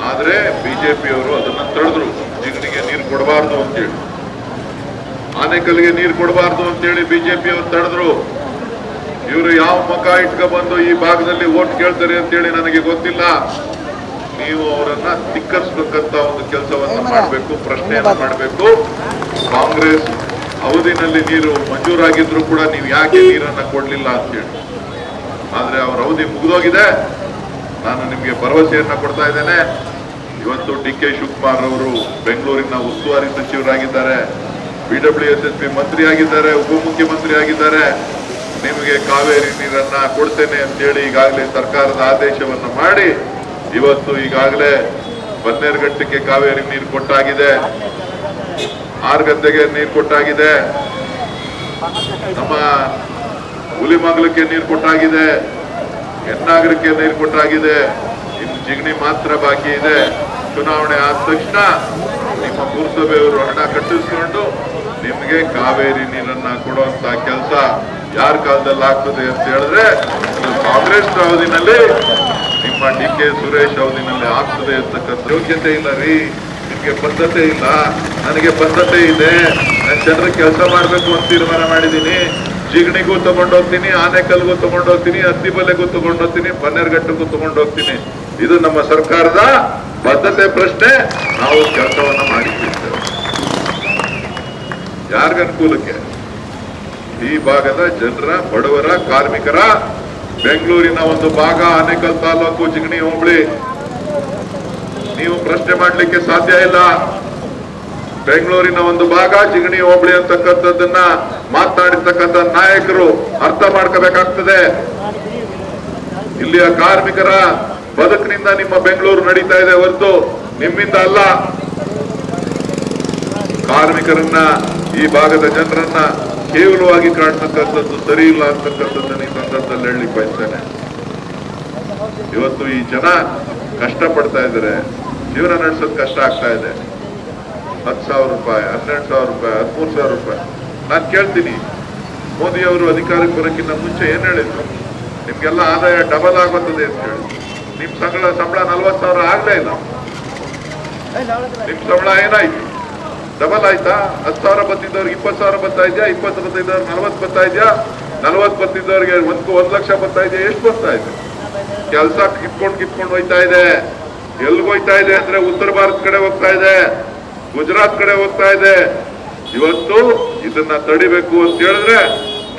ಆದ್ರೆ ಬಿಜೆಪಿಯವರು ಅದನ್ನ ತಡೆದ್ರು. ಜಿಗಣಿಗೆ ನೀರು ಕೊಡಬಾರ್ದು ಅಂತೇಳಿ, ಆನೆಕಲ್ಗೆ ನೀರು ಕೊಡಬಾರ್ದು ಅಂತೇಳಿ ಬಿಜೆಪಿಯವರು ತಡೆದ್ರು. ಇವರು ಯಾವ ಮುಖ ಇಟ್ಕ ಬಂದು ಈ ಭಾಗದಲ್ಲಿ ಓಟ್ ಕೇಳ್ತಾರೆ ಅಂತೇಳಿ ನನಗೆ ಗೊತ್ತಿಲ್ಲ. ನೀವು ಅವರನ್ನ ಧಿಕ್ಕರಿಸಬೇಕಂತ ಒಂದು ಕೆಲಸವನ್ನ ಮಾಡಬೇಕು, ಪ್ರಶ್ನೆಯನ್ನ ಮಾಡಬೇಕು. ಕಾಂಗ್ರೆಸ್ ಅವಧಿನಲ್ಲಿ ನೀರು ಮಂಜೂರಾಗಿದ್ರು ಕೂಡ ನೀವು ಯಾಕೆ ನೀರನ್ನ ಕೊಡ್ಲಿಲ್ಲ ಅಂತೇಳಿ. ಆದ್ರೆ ಅವರ ಅವಧಿ ಮುಗಿದೋಗಿದೆ. ನಾನು ನಿಮಗೆ ಭರವಸೆಯನ್ನ ಕೊಡ್ತಾ ಇದ್ದೇನೆ. ಇವತ್ತು ಡಿ ಕೆ ಶಿವಕುಮಾರ್ ಅವರು ಬೆಂಗಳೂರಿನ ಉಸ್ತುವಾರಿ ಸಚಿವರಾಗಿದ್ದಾರೆ, BWSSP ಮಂತ್ರಿ ಆಗಿದ್ದಾರೆ, ಉಪಮುಖ್ಯಮಂತ್ರಿ ಆಗಿದ್ದಾರೆ. ನಿಮಗೆ ಕಾವೇರಿ ನೀರನ್ನ ಕೊಡ್ತೇನೆ ಅಂತೇಳಿ ಈಗಾಗಲೇ ಸರ್ಕಾರದ ಆದೇಶವನ್ನು ಮಾಡಿ ಇವತ್ತು ಈಗಾಗಲೇ ಬನ್ನೇರುಘಟ್ಟಕ್ಕೆ ಕಾವೇರಿ ನೀರು ಕೊಟ್ಟಾಗಿದೆ, ಆರ್ಗದ್ದೆಗೆ ನೀರು ಕೊಟ್ಟಾಗಿದೆ, ನಮ್ಮ ಹುಲಿಮಂಗಲಕ್ಕೆ ನೀರು ಕೊಟ್ಟಾಗಿದೆ, ಹೆನ್ನಾಗರಕ್ಕೆ ನೀರು ಕೊಟ್ಟಾಗಿದೆ. ಇನ್ನು ಜಿಗಣಿ ಮಾತ್ರ ಬಾಕಿ ಇದೆ. ಚುನಾವಣೆ ಆದ ತಕ್ಷಣ ನಿಮ್ಮ ಪುರಸಭೆಯವರು ಹಣ ಕಟ್ಟಿಸ್ಕೊಂಡು ನಿಮಗೆ ಕಾವೇರಿ ನೀರನ್ನ ಕೊಡುವಂತ ಕೆಲಸ ಯಾರ ಕಾಲದಲ್ಲಿ ಆಗ್ತದೆ ಅಂತ ಹೇಳಿದ್ರೆ ಕಾಂಗ್ರೆಸ್ ಅವಧಿನಲ್ಲಿ ನಿಮ್ಮ ಡಿ ಕೆ ಸುರೇಶ್ ಅವಧಿನಲ್ಲಿ ಆಗ್ತದೆ ಅಂತಕ್ಕಂಥ ಯೋಗ್ಯತೆ ಇಲ್ಲ ರೀ. ನಿಮ್ಗೆ ಬದ್ಧತೆ ಇಲ್ಲ, ನನಗೆ ಬದ್ಧತೆ ಇದೆ. ನಾನು ಜನರ ಕೆಲಸ ಮಾಡ್ಬೇಕು ಅಂತ ತೀರ್ಮಾನ ಮಾಡಿದ್ದೀನಿ. ಜಿಗಣಿಗೂ ತಗೊಂಡೋಗ್ತೀನಿ, ಆನೆಕಲ್ಗೂ ತಗೊಂಡೋಗ್ತೀನಿ, ಅತ್ತಿಬಲೆಗೂ ತಗೊಂಡೋಗ್ತೀನಿ, ಬನ್ನೇರುಘಟ್ಟಕ್ಕೂ ತಗೊಂಡೋಗ್ತೀನಿ. ಇದು ನಮ್ಮ ಸರ್ಕಾರದ ಬದ್ಧತೆ ಪ್ರಶ್ನೆ. ನಾವು ಕೆಲಸವನ್ನ ಮಾಡಿದ್ದೇವೆ. ಯಾರಿಗ ಅನುಕೂಲಕ್ಕೆ? ಈ ಭಾಗದ ಜನರ, ಬಡವರ, ಕಾರ್ಮಿಕರ, ಬೆಂಗಳೂರಿನ ಒಂದು ಭಾಗ ಆನೇಕಲ್ ತಾಲೂಕು ಜಿಗಣಿ ಹೋಬಳಿ. ನೀವು ಪ್ರಶ್ನೆ ಮಾಡಲಿಕ್ಕೆ ಸಾಧ್ಯ ಇಲ್ಲ. ಬೆಂಗಳೂರಿನ ಒಂದು ಭಾಗ ಜಿಗಣಿ ಹೋಬಳಿ ಅಂತಕ್ಕಂಥದ್ದನ್ನ ಮಾತನಾಡಿರ್ತಕ್ಕಂಥ ನಾಯಕರು ಅರ್ಥ ಮಾಡ್ಕೋಬೇಕಾಗ್ತದೆ. ಇಲ್ಲಿಯ ಕಾರ್ಮಿಕರ ಬದುಕಿನಿಂದ ನಿಮ್ಮ ಬೆಂಗಳೂರು ನಡೀತಾ ಇದೆ ಹೊರತು ನಿಮ್ಮಿಂದ ಅಲ್ಲ. ಕಾರ್ಮಿಕರನ್ನ, ಈ ಭಾಗದ ಜನರನ್ನ ಕೇವಲವಾಗಿ ಕಾಣ್ತಕ್ಕಂಥದ್ದು ಸರಿ ಇಲ್ಲ ಅಂತಕ್ಕಂಥದ್ದನ್ನ ಈ ಸಂದರ್ಭದಲ್ಲಿ ಹೇಳಿ ಬಯಸ್ತೇನೆ. ಇವತ್ತು ಈ ಜನ ಕಷ್ಟ ಪಡ್ತಾ ಇದ್ದಾರೆ, ಜೀವನ ನಡೆಸೋದು ಕಷ್ಟ ಆಗ್ತಾ ಇದೆ. 10,000 ರೂಪಾಯಿ, 12,000 ರೂಪಾಯಿ, 13,000 ರೂಪಾಯಿ. ನಾನು ಕೇಳ್ತೀನಿ, ಮೋದಿ ಅವರು ಅಧಿಕಾರಕ್ಕೆ ಬರೋಕ್ಕಿಂತ ಮುಂಚೆ ಏನ್ ಹೇಳಿದ್ರು? ನಿಮ್ಗೆಲ್ಲ ಆದಾಯ ಡಬಲ್ ಆಗುತ್ತದೆ ಅಂತ ಹೇಳಿ. ನಿಮ್ ಸಂಬಳ 40,000 ಆಗ್ಲೇ ಇಲ್ಲ. ನಿಮ್ ಸಂಬಳ ಏನಾಯ್ತು? ಡಬಲ್ ಆಯ್ತಾ? 10,000 ಬತ್ತಿದ್ದವ್ರಿಗೆ 20,000 ಬರ್ತಾ ಇದೆಯಾ? 20 ಬತ್ತಿದ್ದವ್ರಿಗೆ 40 ಬರ್ತಾ ಇದೆಯಾ? 40 ಬತ್ತಿದ್ದವ್ರಿಗೆ 1 ಲಕ್ಷ ಬರ್ತಾ ಇದೆಯಾ? ಎಷ್ಟು ಬರ್ತಾ ಇದೆ? ಕೆಲಸ ಕಿತ್ಕೊಂಡು ಹೋಯ್ತಾ ಇದೆ. ಎಲ್ಗೆ ಹೋಯ್ತಾ ಇದೆ ಅಂದ್ರೆ ಉತ್ತರ ಭಾರತ ಕಡೆ ಹೋಗ್ತಾ ಇದೆ, ಗುಜರಾತ್ ಕಡೆ ಹೋಗ್ತಾ ಇದೆ. ಇವತ್ತು ಇದನ್ನ ತಡಿಬೇಕು ಅಂತ ಹೇಳಿದ್ರೆ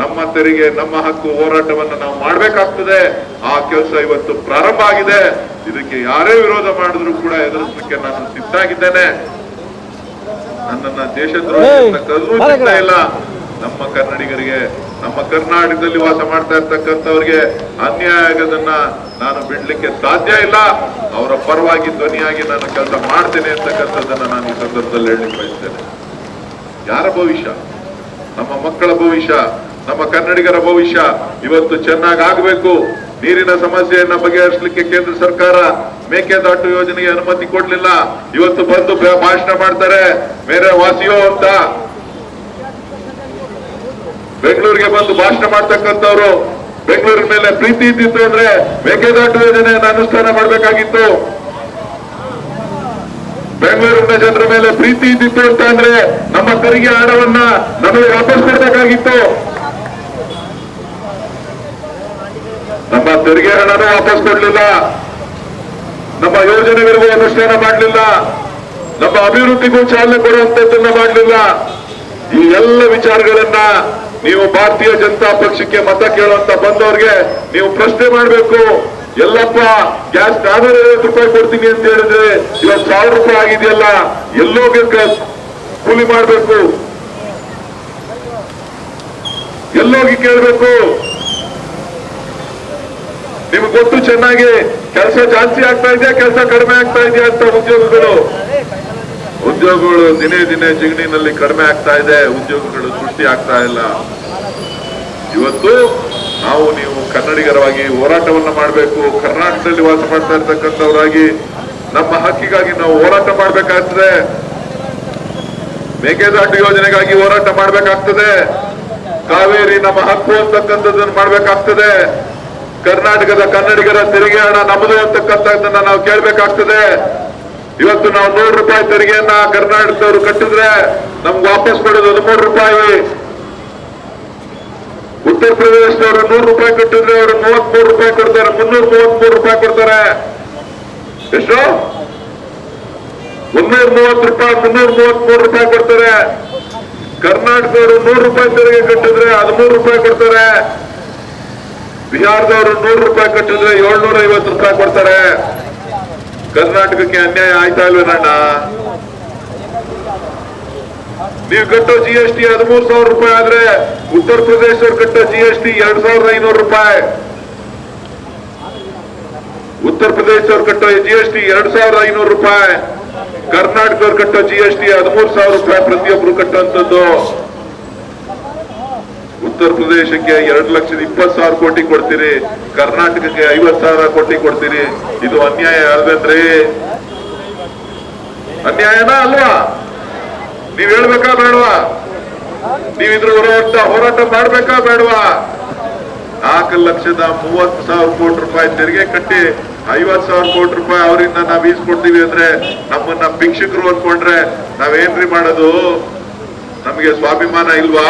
ನಮ್ಮ ತೆರಿಗೆ, ನಮ್ಮ ಹಕ್ಕು ಹೋರಾಟವನ್ನ ನಾವು ಮಾಡ್ಬೇಕಾಗ್ತದೆ. ಆ ಕೆಲಸ ಇವತ್ತು ಪ್ರಾರಂಭ ಆಗಿದೆ. ಇದಕ್ಕೆ ಯಾರೇ ವಿರೋಧ ಮಾಡಿದ್ರು ಕೂಡ ಎದುರಿಸಲಿಕ್ಕೆ ನಾನು ಸಿದ್ಧ ಆಗಿದ್ದೇನೆ. ನನ್ನನ್ನ ದೇಶದ್ರೋಹಿ ಅಂತ ಕರೆದ್ರೂ ಸಿದ್ಧ ಇಲ್ಲ. ನಮ್ಮ ಕನ್ನಡಿಗರಿಗೆ, ನಮ್ಮ ಕರ್ನಾಟಕದಲ್ಲಿ ವಾಸ ಮಾಡ್ತಾ ಇರ್ತಕ್ಕಂಥವ್ರಿಗೆ ಅನ್ಯಾಯ ಆಗೋದನ್ನ ನಾನು ಬಿಡ್ಲಿಕ್ಕೆ ಸಾಧ್ಯ ಇಲ್ಲ. ಅವರ ಪರವಾಗಿ ಧ್ವನಿಯಾಗಿ ನಾನು ಕೆಲಸ ಮಾಡ್ತೇನೆ ಅಂತಕ್ಕಂಥದ್ದನ್ನ ನಾನು ಈ ಸಂದರ್ಭದಲ್ಲಿ ಹೇಳಲಿಕ್ಕೆ ಬಯಸ್ತೇನೆ. ಯಾರ ಭವಿಷ್ಯ? ನಮ್ಮ ಮಕ್ಕಳ ಭವಿಷ್ಯ, ನಮ್ಮ ಕನ್ನಡಿಗರ ಭವಿಷ್ಯ ಇವತ್ತು ಚೆನ್ನಾಗಿ ಆಗಬೇಕು. ನೀರಿನ ಸಮಸ್ಯೆಯನ್ನ ಬಗೆಹರಿಸಲಿಕ್ಕೆ ಕೇಂದ್ರ ಸರ್ಕಾರ ಮೇಕೆದಾಟು ಯೋಜನೆಗೆ ಅನುಮತಿ ಕೊಡ್ಲಿಲ್ಲ. ಇವತ್ತು ಬಂದು ಭಾಷಣ ಮಾಡ್ತಾರೆ, ಮೇರೆ ವಾಸಿಯೋ ಅಂತ. ಬೆಂಗಳೂರಿಗೆ ಬಂದು ಭಾಷಣ ಮಾಡ್ತಕ್ಕಂಥವ್ರು, ಬೆಂಗಳೂರಿನ ಮೇಲೆ ಪ್ರೀತಿ ಇದ್ದಿತ್ತು ಅಂದ್ರೆ ಮೇಕೆದಾಟು ಯೋಜನೆಯನ್ನು ಅನುಷ್ಠಾನ ಮಾಡಬೇಕಾಗಿತ್ತು. ಬೆಂಗಳೂರಿನ ಜನರ ಮೇಲೆ ಪ್ರೀತಿ ಇದ್ದಿತ್ತು ಅಂತ ಅಂದ್ರೆ ನಮ್ಮ ತೆರಿಗೆ ಹಣವನ್ನ ನಮಗೆ ವಾಪಸ್ ಕೊಡಬೇಕಾಗಿತ್ತು. ನಮ್ಮ ತೆರಿಗೆ ಹಣನೂ ವಾಪಸ್ ಕೊಡ್ಲಿಲ್ಲ, ನಮ್ಮ ಯೋಜನೆಗಳಿಗೂ ಅನುಷ್ಠಾನ ಮಾಡಲಿಲ್ಲ, ನಮ್ಮ ಅಭಿವೃದ್ಧಿಗೂ ಚಾಲನೆ ಕೊಡುವಂತದ್ದನ್ನ ಮಾಡಲಿಲ್ಲ. ಈ ಎಲ್ಲ ವಿಚಾರಗಳನ್ನ ನೀವು ಭಾರತೀಯ ಜನತಾ ಪಕ್ಷಕ್ಕೆ ಮತ ಕೇಳುವಂತ ಬಂದವ್ರಿಗೆ ನೀವು ಪ್ರಶ್ನೆ ಮಾಡಬೇಕು. ಎಲ್ಲಪ್ಪ ಗ್ಯಾಸ್ 450 ರೂಪಾಯಿ ಕೊಡ್ತೀನಿ ಅಂತ ಹೇಳಿದ್ರೆ ಇವತ್ತು 1,000 ರೂಪಾಯಿ ಆಗಿದೆಯಲ್ಲ, ಎಲ್ಲೋಗಿ ಕೂಲಿ ಮಾಡಬೇಕು, ಎಲ್ಲೋಗಿ ಕೇಳಬೇಕು? ನಿಮ್ಗೆ ಗೊತ್ತು ಚೆನ್ನಾಗಿ, ಕೆಲಸ ಜಾಸ್ತಿ ಆಗ್ತಾ ಇದೆಯಾ, ಕೆಲಸ ಕಡಿಮೆ ಆಗ್ತಾ ಇದೆಯಾ ಅಂತ. ಉದ್ಯೋಗಗಳು ದಿನೇ ದಿನೇ ಜಿಗಣಿನಲ್ಲಿ ಕಡಿಮೆ ಆಗ್ತಾ ಇದೆ, ಉದ್ಯೋಗಗಳು ಸೃಷ್ಟಿ ಆಗ್ತಾ ಇಲ್ಲ. ಇವತ್ತು ನಾವು ನೀವು ಕನ್ನಡಿಗರವಾಗಿ ಹೋರಾಟವನ್ನ ಮಾಡಬೇಕು. ಕರ್ನಾಟಕದಲ್ಲಿ ವಾಸ ಮಾಡ್ತಾ ಇರ್ತಕ್ಕಂಥವರಾಗಿ ನಮ್ಮ ಹಕ್ಕಿಗಾಗಿ ನಾವು ಹೋರಾಟ ಮಾಡಬೇಕಾಗ್ತದೆ. ಮೇಕೆದಾಟು ಯೋಜನೆಗಾಗಿ ಹೋರಾಟ ಮಾಡಬೇಕಾಗ್ತದೆ. ಕಾವೇರಿ ನಮ್ಮ ಹಕ್ಕು ಅಂತಕ್ಕಂಥದ್ದನ್ನು ಮಾಡಬೇಕಾಗ್ತದೆ. ಕರ್ನಾಟಕದ ಕನ್ನಡಿಗರ ತೆರಿಗೆ ಹಣ ನಮ್ಮದು ಅಂತಕ್ಕಂಥದ್ದನ್ನ ನಾವು ಕೇಳಬೇಕಾಗ್ತದೆ. ಇವತ್ತು ನಾವು 100 ರೂಪಾಯಿ ತೆರಿಗೆಯನ್ನ ಕರ್ನಾಟಕದವರು ಕಟ್ಟಿದ್ರೆ ನಮ್ಗೆ ವಾಪಸ್ ಕೊಡೋದು 13 ರೂಪಾಯಿ. ಉತ್ತರ ಪ್ರದೇಶದವರು 100 ರೂಪಾಯಿ ಕಟ್ಟಿದ್ರೆ ಅವರು 33 ರೂಪಾಯಿ ಕೊಡ್ತಾರೆ, 333 ರೂಪಾಯಿ ಕೊಡ್ತಾರೆ. ಎಷ್ಟು? 330 ರೂಪಾಯಿ, 333 ರೂಪಾಯಿ ಕೊಡ್ತಾರೆ. ಕರ್ನಾಟಕದವರು 100 ರೂಪಾಯಿ ತೆರಿಗೆ ಕಟ್ಟಿದ್ರೆ 13 ರೂಪಾಯಿ ಕೊಡ್ತಾರೆ. ಬಿಹಾರದವರು 100 ರೂಪಾಯಿ ಕಟ್ಟಿದ್ರೆ 750 ರೂಪಾಯಿ ಕೊಡ್ತಾರೆ. ಕರ್ನಾಟಕಕ್ಕೆ ಅನ್ಯಾಯ ಆಯ್ತಾ ಇಲ್ವೇನಣ್ಣ? ನೀವು ಕಟ್ಟೋ GST 13,000 ರೂಪಾಯಿ ಆದ್ರೆ ಉತ್ತರ ಪ್ರದೇಶದವ್ರು ಕಟ್ಟೋ GST 2,500 ರೂಪಾಯಿ. ಉತ್ತರ ಪ್ರದೇಶದವ್ರು ಕಟ್ಟೋ GST 2,500 ರೂಪಾಯಿ. ಕರ್ನಾಟಕದವ್ರು ಕಟ್ಟೋ GST 13,000 ರೂಪಾಯಿ ಪ್ರತಿಯೊಬ್ರು ಕಟ್ಟುವಂಥದ್ದು. ಉತ್ತರ ಪ್ರದೇಶಕ್ಕೆ 2,20,000 ಕೋಟಿ ಕೊಡ್ತೀರಿ, ಕರ್ನಾಟಕಕ್ಕೆ 50,000 ಕೋಟಿ ಕೊಡ್ತೀರಿ. ಇದು ಅನ್ಯಾಯ ಅಲ್ವೇನ್ರಿ? ಅನ್ಯಾಯನಾ ಅಲ್ವಾ? ನೀವ್ ಹೇಳ್ಬೇಕಾ ಬೇಡವಾ? ನೀವಿದ್ರ ಹೋರಾಟ ಮಾಡ್ಬೇಕಾ ಬೇಡವಾ? 4,30,30,000 ಕೋಟಿ ರೂಪಾಯಿ ತೆರಿಗೆ ಕಟ್ಟಿ 50,000 ಕೋಟಿ ರೂಪಾಯಿ ಅವರಿಂದ ನಾವ್ ಈಸ್ಕೊಡ್ತೀವಿ ಅಂದ್ರೆ ನಮ್ಮನ್ನ ಭಿಕ್ಷಕರು ಅನ್ಕೊಂಡ್ರೆ ನಾವೇನ್ರಿ ಮಾಡೋದು? ನಮಗೆ ಸ್ವಾಭಿಮಾನ ಇಲ್ವಾ?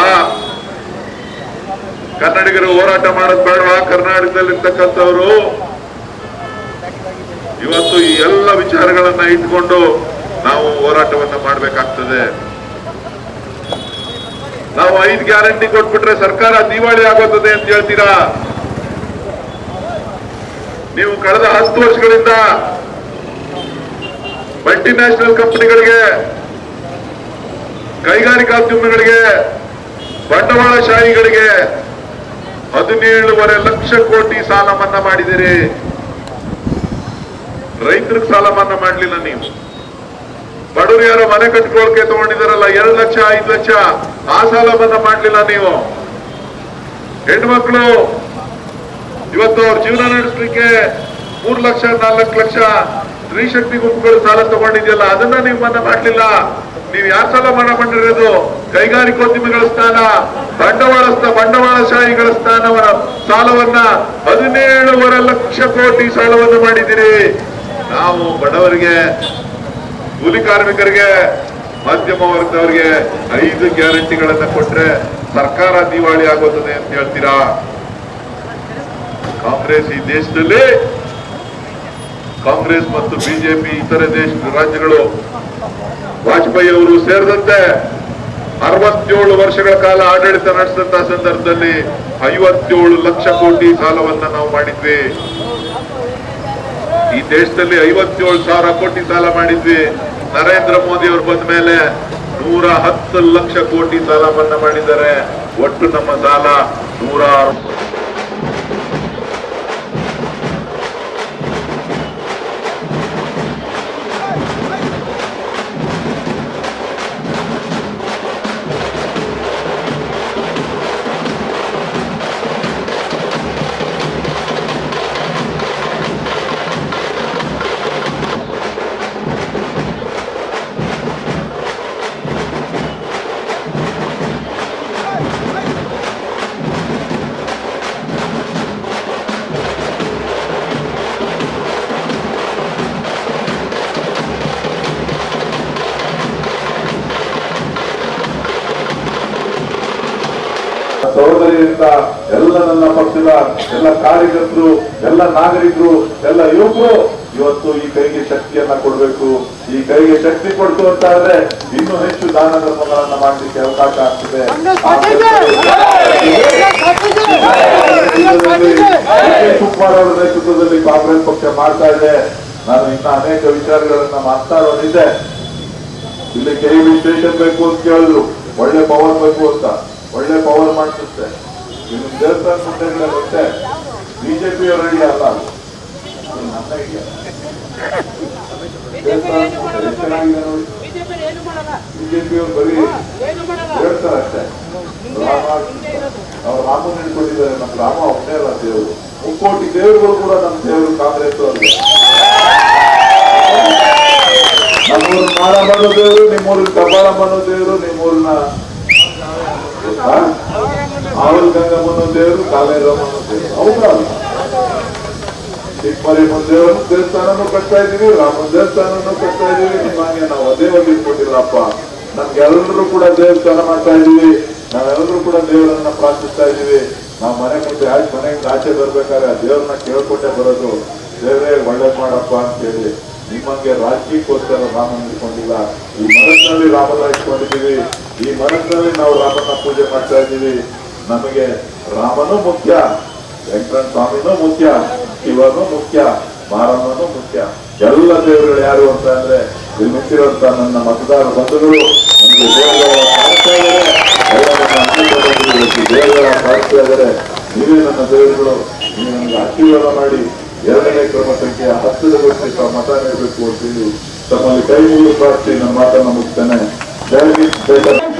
ಕನ್ನಡಿಗರು ಹೋರಾಟ ಮಾಡೋದು ಬೇಡವಾ? ಕರ್ನಾಟಕದಲ್ಲಿರ್ತಕ್ಕಂಥವ್ರು ಇವತ್ತು ಈ ಎಲ್ಲ ವಿಚಾರಗಳನ್ನ ಇಟ್ಕೊಂಡು ನಾವು ಹೋರಾಟವನ್ನ ಮಾಡ್ಬೇಕಾಗ್ತದೆ. ನಾವು 5 ಗ್ಯಾರಂಟಿ ಕೊಟ್ಬಿಟ್ರೆ ಸರ್ಕಾರ ದಿವಾಳಿ ಆಗೋತ್ತದೆ ಅಂತ ಹೇಳ್ತೀರಾ? ನೀವು ಕಳೆದ 10 ವರ್ಷಗಳಿಂದ ಮಲ್ಟಿನ್ಯಾಷನಲ್ ಕಂಪನಿಗಳಿಗೆ ಕೈಗಾರಿಕೋದ್ಯಮಿಗಳಿಗೆ, ಬಂಡವಾಳಶಾಹಿಗಳಿಗೆ 17.5 ಲಕ್ಷ ಕೋಟಿ ಸಾಲ ಮನ್ನಾ ಮಾಡಿದಿರಿ. ರೈತರಿಗೆ ಸಾಲ ಮನ್ನಾ ಮಾಡಲಿಲ್ಲ ನೀವು. ಬಡವರು ಯಾರೋ ಮನೆ ಕಟ್ಕೊಳ್ಳಕ್ಕೆ ತಗೊಂಡಿದಾರಲ್ಲ 2 ಲಕ್ಷ 5 ಲಕ್ಷ, ಆ ಸಾಲ ಮನ್ನಾ ಮಾಡಲಿಲ್ಲ ನೀವು. ಹೆಣ್ಮಕ್ಳು ಇವತ್ತು ಅವ್ರ ಜೀವನ ನಡೆಸಲಿಕ್ಕೆ 3 ಲಕ್ಷ 4 ಲಕ್ಷ ಸ್ತ್ರೀ ಶಕ್ತಿ ಗುಂಪುಗಳು ಸಾಲ ತಗೊಂಡಿದೆಯಲ್ಲ, ಅದನ್ನ ನೀವು ಮನ್ನಾ ಮಾಡಲಿಲ್ಲ. ನೀವು ಯಾರು ಸಾಲ ಮನ್ನಾ ಮಾಡಿರೋದು? ಕೈಗಾರಿಕೋದ್ಯಮಿಗಳ ಸ್ಥಾನ, ಬಂಡವಾಳಶಾಹಿಗಳ ಸ್ಥಾನವನ್ನ ಸಾಲವನ್ನ 17.5 ಲಕ್ಷ ಕೋಟಿ ಸಾಲವನ್ನು ಮಾಡಿದಿರಿ. ನಾವು ಬಡವರಿಗೆ, ಕೂಲಿ ಕಾರ್ಮಿಕರಿಗೆ, ಮಧ್ಯಮ ವರ್ಗದವರಿಗೆ 5 ಗ್ಯಾರಂಟಿಗಳನ್ನ ಕೊಟ್ರೆ ಸರ್ಕಾರ ದಿವಾಳಿ ಆಗುತ್ತದೆ ಅಂತ ಹೇಳ್ತೀರಾ? ಕಾಂಗ್ರೆಸ್ ಈ ದೇಶದಲ್ಲಿ, ಕಾಂಗ್ರೆಸ್ ಮತ್ತು ಬಿಜೆಪಿ ಇತರೆ ರಾಜ್ಯಗಳು, ವಾಜಪೇಯಿ ಅವರು ಸೇರಿದಂತೆ 67 ವರ್ಷಗಳ ಕಾಲ ಆಡಳಿತ ನಡೆಸಿದಂತಹ ಸಂದರ್ಭದಲ್ಲಿ 57 ಲಕ್ಷ ಕೋಟಿ ಸಾಲವನ್ನ ನಾವು ಮಾಡಿದ್ವಿ. ಈ ದೇಶದಲ್ಲಿ 57,000 ಕೋಟಿ ಸಾಲ ಮಾಡಿದ್ವಿ. ನರೇಂದ್ರ ಮೋದಿ ಅವರು ಬಂದ ಮೇಲೆ 110 ಲಕ್ಷ ಕೋಟಿ ಸಾಲ ಮನ್ನಾ ಮಾಡಿದ್ದಾರೆ. ಒಟ್ಟು ನಮ್ಮ ಸಾಲ 160. ಸಹೋದರಿಯಿಂದ ಎಲ್ಲ ನನ್ನ ಪಕ್ಷದ ಎಲ್ಲ ಕಾರ್ಯಕರ್ತರು, ಎಲ್ಲ ನಾಗರಿಕರು, ಎಲ್ಲ ಯುವಕರು ಇವತ್ತು ಈ ಕೈಗೆ ಶಕ್ತಿಯನ್ನ ಕೊಡಬೇಕು. ಈ ಕೈಗೆ ಶಕ್ತಿ ಕೊಡ್ತು ಅಂತ ಆದ್ರೆ ಇನ್ನೂ ಹೆಚ್ಚು ದಾನ ಧರ್ಮಗಳನ್ನ ಮಾಡಲಿಕ್ಕೆ ಅವಕಾಶ ಆಗ್ತದೆ. ಕುಮಾರ್ ಅವರ ನೇತೃತ್ವದಲ್ಲಿ ಕಾಂಗ್ರೆಸ್ ಪಕ್ಷ ಮಾಡ್ತಾ ಇದೆ. ನಾನು ಇನ್ನ ಅನೇಕ ವಿಚಾರಗಳನ್ನ ಮಾತಾಡೋದಿದೆ. ಇಲ್ಲಿ ಕೆಇಬಿ ಸ್ಟೇಷನ್ ಬೇಕು ಅಂತ ಕೇಳಿದ್ರು, ಒಳ್ಳೆ ಪವರ್ ಬೇಕು ಅಂತ. ಒಳ್ಳೆ ಪವರ್ ಮಾಡಿಸುತ್ತೆ. ಇನ್ನು ದೇವಸ್ಥಾನ ಮುಂದೆ ಗೊತ್ತೇ, ಬಿಜೆಪಿ ಅವರು ರೆಡಿ ಅಲ್ಲ. ನನ್ನ ಐಡಿಯಾ ಚೆನ್ನಾಗಿದೆ ನೋಡಿ. ಬಿಜೆಪಿ ಅವರು ಬರೀ ಹೇಳ್ತಾರೆ ಅಷ್ಟೇ. ಅವ್ರು ರಾಮನ್ ಹಿಡ್ಕೊಂಡಿದ್ದಾರೆ. ನಮ್ಮ ರಾಮ ಒಬ್ಬನೇ ಅಲ್ಲ ದೇವರು, 3 ಕೋಟಿ ದೇವರುಗಳು ಕೂಡ ನಮ್ಮ ದೇವರು ಕಾಂಗ್ರೆಸ್ ಅವ್ರಿಗೆ. ನಮ್ಮೂರು ಮಾರಮ್ಮನೂ ದೇವರು, ನಿಮ್ಮೂರಿನ ಕಬ್ಬಾಳಮ್ಮನೂ ದೇವರು, ನಿಮ್ಮೂರಿನ ಆವಲ್ ಗಂಗಮ್ಮನೂ ದೇವರು, ಕಾಲೇರಮ್ಮನೂ ದೇವರು. ಹೌದಲ್ಲ? ಚಿಕ್ಕಮರಿಯಮ್ಮನ ದೇವರು ದೇವಸ್ಥಾನನೂ ಕಟ್ತಾ ಇದೀವಿ, ರಾಮನ ದೇವಸ್ಥಾನನೂ ಕಟ್ತಾ ಇದೀವಿ. ನಿಮಗೆ ನಾವು ಅದೇ ಒಂದು ಇಟ್ಕೊಂಡಿಲ್ಲಪ್ಪ. ನಮ್ಗೆಲ್ಲರೂ ಕೂಡ ದೇವಸ್ಥಾನ ಮಾಡ್ತಾ ಇದೀವಿ. ನಾವೆಲ್ಲರೂ ಕೂಡ ದೇವರನ್ನ ಪ್ರಾರ್ಥಿಸ್ತಾ ಇದೀವಿ. ನಾವು ಮನೆ ಮುಂದೆ ಮನೆಯಿಂದ ಆಚೆ ಬರ್ಬೇಕಾದ್ರೆ ದೇವ್ರನ್ನ ಕೇಳ್ಕೊಂಡೇ ಬರೋದು, ದೇವರೇ ಒಳ್ಳೇದ್ ಮಾಡಪ್ಪ ಅಂತ ಹೇಳಿ. ನಿಮ್ಮಂಗೆ ರಾಜಕೀಯಕ್ಕೋಸ್ಕರ ರಾಮನ ಇಟ್ಕೊಂಡಿಲ್ಲ. ಈ ಮನಸ್ಸಿನಲ್ಲಿ ರಾಮನ ಇಟ್ಕೊಂಡಿದ್ದೀವಿ. ಈ ಮನಸ್ಸಿನಲ್ಲಿ ನಾವು ರಾಮನ ಪೂಜೆ ಮಾಡ್ತಾ ಇದ್ದೀವಿ. ನಮಗೆ ರಾಮನೂ ಮುಖ್ಯ, ವೆಂಕಟರಮಣ ಸ್ವಾಮಿನೂ ಮುಖ್ಯ, ಶಿವನೂ ಮುಖ್ಯ, ಮಾರಮ್ಮನೂ ಮುಖ್ಯ. ಎಲ್ಲ ದೇವರುಗಳು ಯಾರು ಅಂತ ಅಂದ್ರೆ ಇಲ್ಲಿ ನಿಂತಿರುವಂತ ನನ್ನ ಮತದಾರ ಬಂಧುಗಳು ನಮಗೆ ದೇವರುಗಳ ಕಾಣಿಸ್ತಾ ಇದ್ದಾರೆ. ಎಲ್ಲ ನನ್ನ ಅಂಗೀಕಾರ ದೇವರುಗಳ ಕಾಣಿಸ್ತಾ ಇದ್ದಾರೆ. ನೀವೇ ನನ್ನ ದೇವರುಗಳು. ನೀವು ನನಗೆ ಆಶೀರ್ವಾದ ಮಾಡಿ 2ನೇ ಕ್ರಮ ಸಂಖ್ಯೆ 10 ವರ್ಷಕ್ಕೆ ಮತ ನೀಡಬೇಕು ಅಂತೇಳಿ ತಮ್ಮಲ್ಲಿ ಕೈ ಮುಗಿದು ಪ್ರಾರ್ಥಿ ನನ್ನ ಮಾತನ್ನು ಮುಗಿಸ್ತೇನೆ. ಜೈ ಹಿಂದ್, ಜೈ ಕರ್ನಾಟಕ.